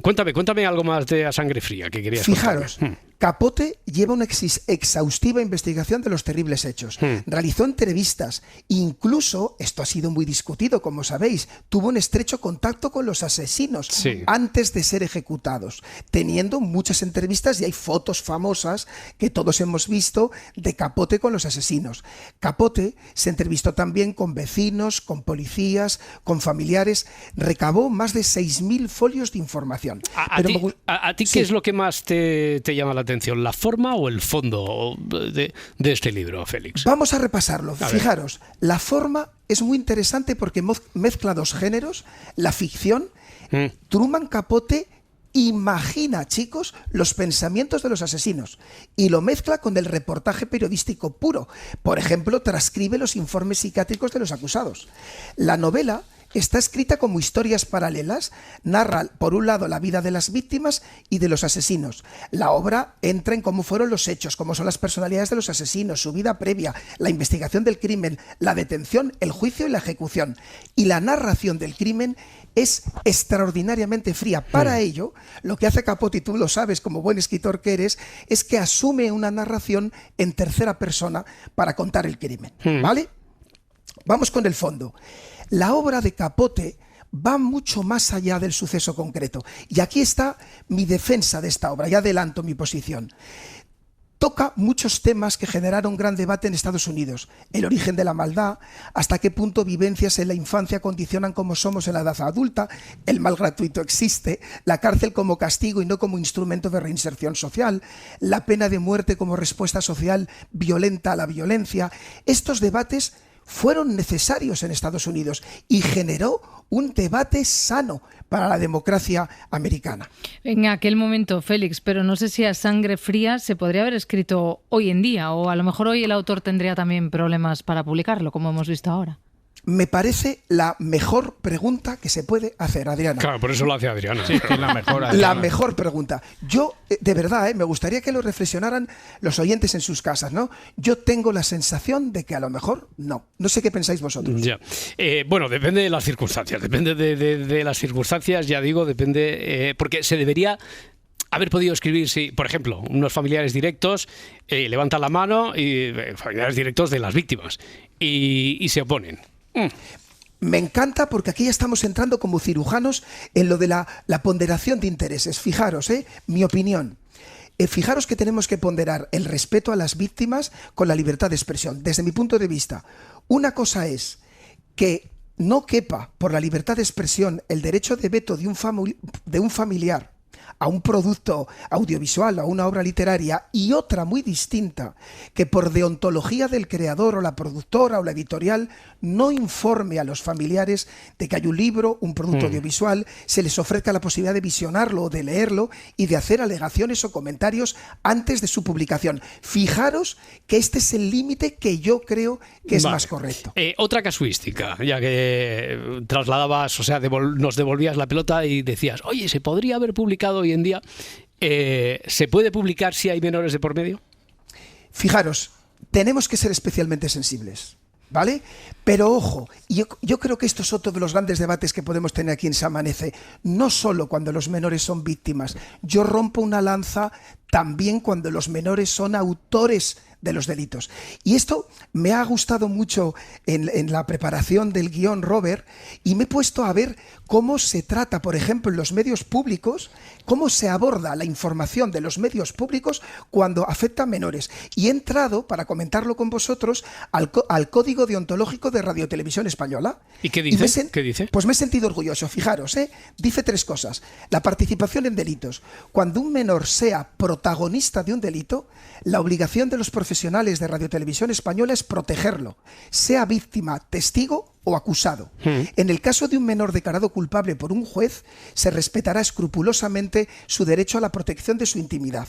Cuéntame algo más de A Sangre Fría que querías contarme. Fijaros, Capote lleva una exhaustiva investigación de los terribles hechos. Realizó entrevistas, incluso, esto ha sido muy discutido, como sabéis, tuvo un estrecho contacto con los asesinos antes de ser ejecutados, teniendo muchas entrevistas, y hay fotos famosas que todos hemos visto de Capote con los asesinos. Capote se entrevistó también con vecinos, con policías, con familiares, recabó más de 6.000 folios de información. ¿A ti qué es lo que más te llama la atención? ¿La forma o el fondo de este libro, Félix? Vamos a repasarlo. Fijaros, la forma es muy interesante porque mezcla 2 géneros, la ficción. Truman Capote imagina, chicos, los pensamientos de los asesinos y lo mezcla con el reportaje periodístico puro. Por ejemplo, transcribe los informes psiquiátricos de los acusados. La novela está escrita como historias paralelas, narra por un lado la vida de las víctimas y de los asesinos. La obra entra en cómo fueron los hechos, cómo son las personalidades de los asesinos, su vida previa, la investigación del crimen, la detención, el juicio y la ejecución. Y la narración del crimen es extraordinariamente fría. Para ello, lo que hace Capote, y tú lo sabes como buen escritor que eres, es que asume una narración en tercera persona para contar el crimen. ¿Vale? Vamos con el fondo. La obra de Capote va mucho más allá del suceso concreto. Y aquí está mi defensa de esta obra, ya adelanto mi posición. Toca muchos temas que generaron gran debate en Estados Unidos. El origen de la maldad, hasta qué punto vivencias en la infancia condicionan cómo somos en la edad adulta, el mal gratuito existe, la cárcel como castigo y no como instrumento de reinserción social, la pena de muerte como respuesta social violenta a la violencia. Estos debates fueron necesarios en Estados Unidos y generó un debate sano para la democracia americana. En aquel momento, Félix, pero no sé si A Sangre Fría se podría haber escrito hoy en día, o a lo mejor hoy el autor tendría también problemas para publicarlo, como hemos visto ahora. Me parece la mejor pregunta que se puede hacer, Adriana. Claro, por eso lo hace Adriana. Sí, que es la mejor, Adriana. La mejor pregunta. Yo, de verdad, me gustaría que lo reflexionaran los oyentes en sus casas, ¿no? Yo tengo la sensación de que a lo mejor no. No sé qué pensáis vosotros. Ya. Bueno, depende de las circunstancias. Depende de las circunstancias, ya digo, depende... porque se debería haber podido escribir, si, por ejemplo, unos familiares directos levantan la mano, y familiares directos de las víctimas, y se oponen. Me encanta porque aquí ya estamos entrando como cirujanos en lo de la ponderación de intereses. Fijaros, mi opinión. Fijaros que tenemos que ponderar el respeto a las víctimas con la libertad de expresión. Desde mi punto de vista, una cosa es que no quepa por la libertad de expresión el derecho de veto de un familiar a un producto audiovisual, a una obra literaria, y otra muy distinta, que por deontología del creador o la productora o la editorial no informe a los familiares de que hay un libro, un producto audiovisual, se les ofrezca la posibilidad de visionarlo o de leerlo y de hacer alegaciones o comentarios antes de su publicación. Fijaros que este es el límite que yo creo que es más correcto. Otra casuística, ya que trasladabas, o sea, nos devolvías la pelota y decías, oye, ¿se podría haber publicado hoy en día? ¿Se puede publicar si hay menores de por medio? Fijaros, tenemos que ser especialmente sensibles, ¿vale? Pero ojo, yo creo que esto es otro de los grandes debates que podemos tener aquí en Se Amanece. No solo cuando los menores son víctimas, yo rompo una lanza también cuando los menores son autores de los delitos. Y esto me ha gustado mucho en la preparación del guión, Robert, y me he puesto a ver cómo se trata, por ejemplo, en los medios públicos, cómo se aborda la información de los medios públicos cuando afecta a menores. Y he entrado, para comentarlo con vosotros, al Código Deontológico de Radio Televisión Española. ¿Y qué dice? ¿Qué dice? Pues me he sentido orgulloso, fijaros, dice 3 cosas. La participación en delitos. Cuando un menor sea protagonista de un delito, la obligación de los profesionales de Radio Televisión Española es protegerlo, sea víctima, testigo o acusado. En el caso de un menor declarado culpable por un juez, se respetará escrupulosamente su derecho a la protección de su intimidad.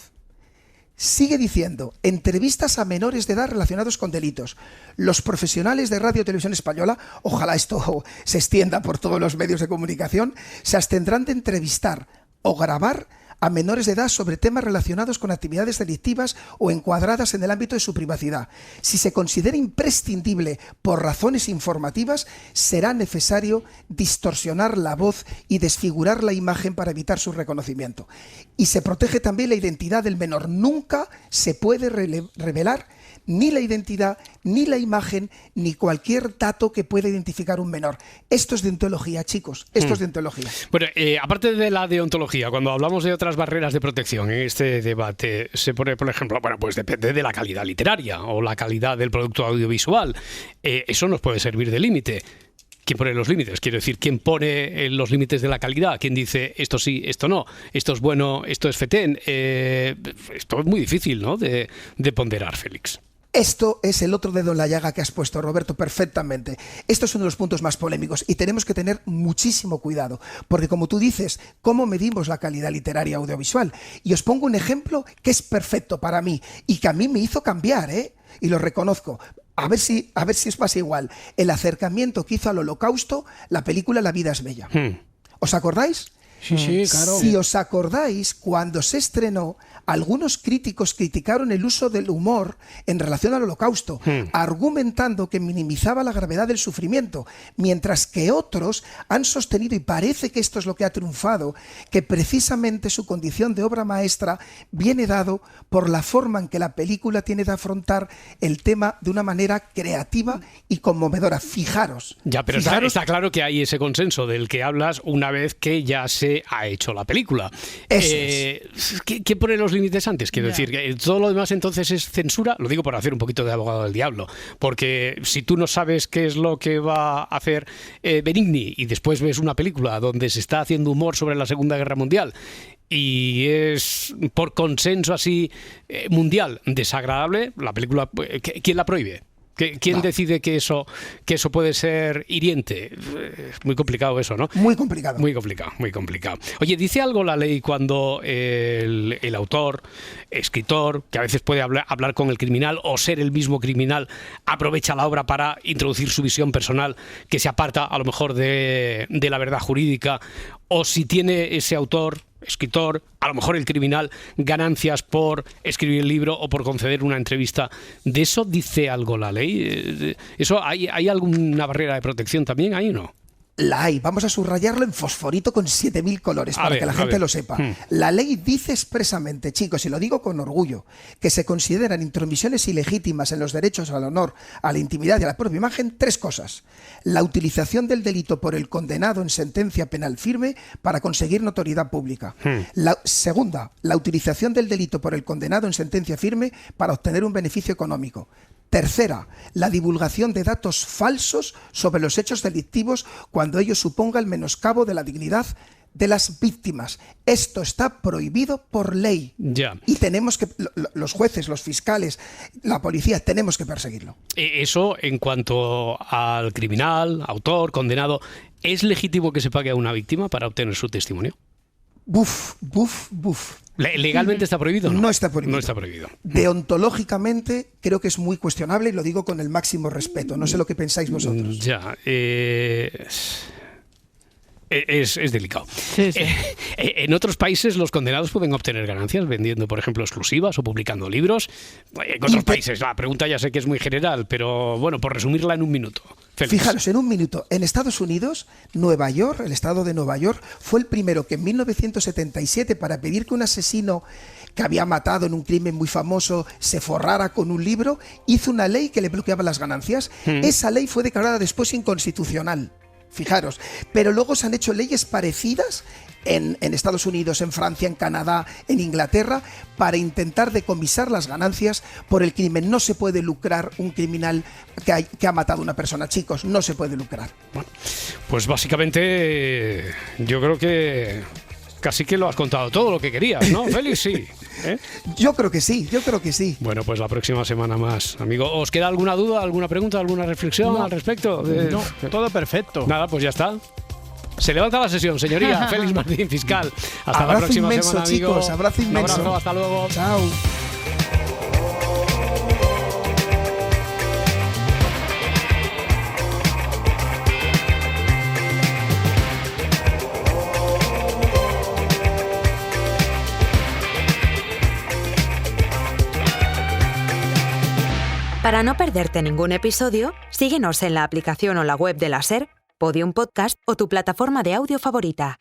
Sigue diciendo, entrevistas a menores de edad relacionados con delitos. Los profesionales de Radio Televisión Española, ojalá esto se extienda por todos los medios de comunicación, se abstendrán de entrevistar o grabar a menores de edad sobre temas relacionados con actividades delictivas o encuadradas en el ámbito de su privacidad. Si se considera imprescindible por razones informativas, será necesario distorsionar la voz y desfigurar la imagen para evitar su reconocimiento. Y se protege también la identidad del menor. Nunca se puede revelar ni la identidad, ni la imagen, ni cualquier dato que pueda identificar un menor. Esto es deontología, chicos. Esto es deontología. Bueno, aparte de la deontología, cuando hablamos de otras barreras de protección en este debate, se pone, por ejemplo, bueno, pues depende de la calidad literaria o la calidad del producto audiovisual. Eso nos puede servir de límite. ¿Quién pone los límites? Quiero decir, ¿quién pone los límites de la calidad? ¿Quién dice esto sí, esto no? Esto es bueno, esto es fetén. Esto es muy difícil, ¿no?, de ponderar, Félix. Esto es el otro dedo en la llaga que has puesto, Roberto, perfectamente. Esto es uno de los puntos más polémicos y tenemos que tener muchísimo cuidado, porque como tú dices, ¿cómo medimos la calidad literaria audiovisual? Y os pongo un ejemplo que es perfecto para mí y que a mí me hizo cambiar, y lo reconozco. A ver si os pasa igual. El acercamiento que hizo al Holocausto la película La vida es bella. ¿Os acordáis? Sí, claro. Si os acordáis, cuando se estrenó, algunos críticos criticaron el uso del humor en relación al Holocausto, argumentando que minimizaba la gravedad del sufrimiento, mientras que otros han sostenido, y parece que esto es lo que ha triunfado, que precisamente su condición de obra maestra viene dado por la forma en que la película tiene de afrontar el tema de una manera creativa y conmovedora. Fijaros. Ya, pero está claro que hay ese consenso del que hablas una vez que ya se ha hecho la película. ¿Qué pone los límites antes? Quiero decir, que todo lo demás entonces es censura. Lo digo por hacer un poquito de abogado del diablo, porque si tú no sabes qué es lo que va a hacer Benigni y después ves una película donde se está haciendo humor sobre la Segunda Guerra Mundial y es por consenso así mundial desagradable, la película, ¿quién la prohíbe? ¿Quién decide que eso puede ser hiriente? Es muy complicado eso, ¿no? Muy complicado. Muy complicado, muy complicado. Oye, ¿dice algo la ley cuando el autor, escritor, que a veces puede hablar con el criminal o ser el mismo criminal, aprovecha la obra para introducir su visión personal que se aparta a lo mejor de la verdad jurídica? O si tiene ese autor, escritor, a lo mejor el criminal, ganancias por escribir el libro o por conceder una entrevista. ¿De eso dice algo la ley? ¿Eso hay alguna barrera de protección también ahí o no? La hay. Vamos a subrayarlo en fosforito con 7000 colores para que la gente lo sepa. La ley dice expresamente, chicos, y lo digo con orgullo, que se consideran intromisiones ilegítimas en los derechos al honor, a la intimidad y a la propia imagen 3 cosas. La utilización del delito por el condenado en sentencia penal firme para conseguir notoriedad pública. La segunda, la utilización del delito por el condenado en sentencia firme para obtener un beneficio económico. Tercera, la divulgación de datos falsos sobre los hechos delictivos cuando ello suponga el menoscabo de la dignidad de las víctimas. Esto está prohibido por ley. Ya. Y tenemos que, los jueces, los fiscales, la policía, tenemos que perseguirlo. Eso en cuanto al criminal, autor, condenado, ¿es legítimo que se pague a una víctima para obtener su testimonio? Buf. ¿Legalmente está prohibido? No está prohibido. No está prohibido. Deontológicamente creo que es muy cuestionable y lo digo con el máximo respeto. No sé lo que pensáis vosotros. Ya, es delicado. Sí. En otros países los condenados pueden obtener ganancias vendiendo, por ejemplo, exclusivas o publicando libros. En otros países, la pregunta ya sé que es muy general, pero bueno, por resumirla en un minuto. Félix. Fijaros, en un minuto. En Estados Unidos, Nueva York, el estado de Nueva York, fue el primero que en 1977, para pedir que un asesino que había matado en un crimen muy famoso, se forrara con un libro, hizo una ley que le bloqueaba las ganancias. Esa ley fue declarada después inconstitucional. Fijaros, pero luego se han hecho leyes parecidas en Estados Unidos, en Francia, en Canadá, en Inglaterra, para intentar decomisar las ganancias por el crimen. No se puede lucrar un criminal que ha matado a una persona, chicos, no se puede lucrar. Bueno, pues básicamente yo creo que casi que lo has contado todo lo que querías, ¿no, Félix? Sí. Yo creo que sí, yo creo que sí. Bueno, pues la próxima semana más, amigo. ¿Os queda alguna duda, alguna pregunta, alguna reflexión al respecto? No, todo perfecto. Nada, pues ya está. Se levanta la sesión, señoría. Félix Martín, fiscal. Hasta la próxima semana, amigo. Chicos, abrazo inmenso. Un abrazo, hasta luego. Chao. Para no perderte ningún episodio, síguenos en la aplicación o la web de la SER, Podium Podcast o tu plataforma de audio favorita.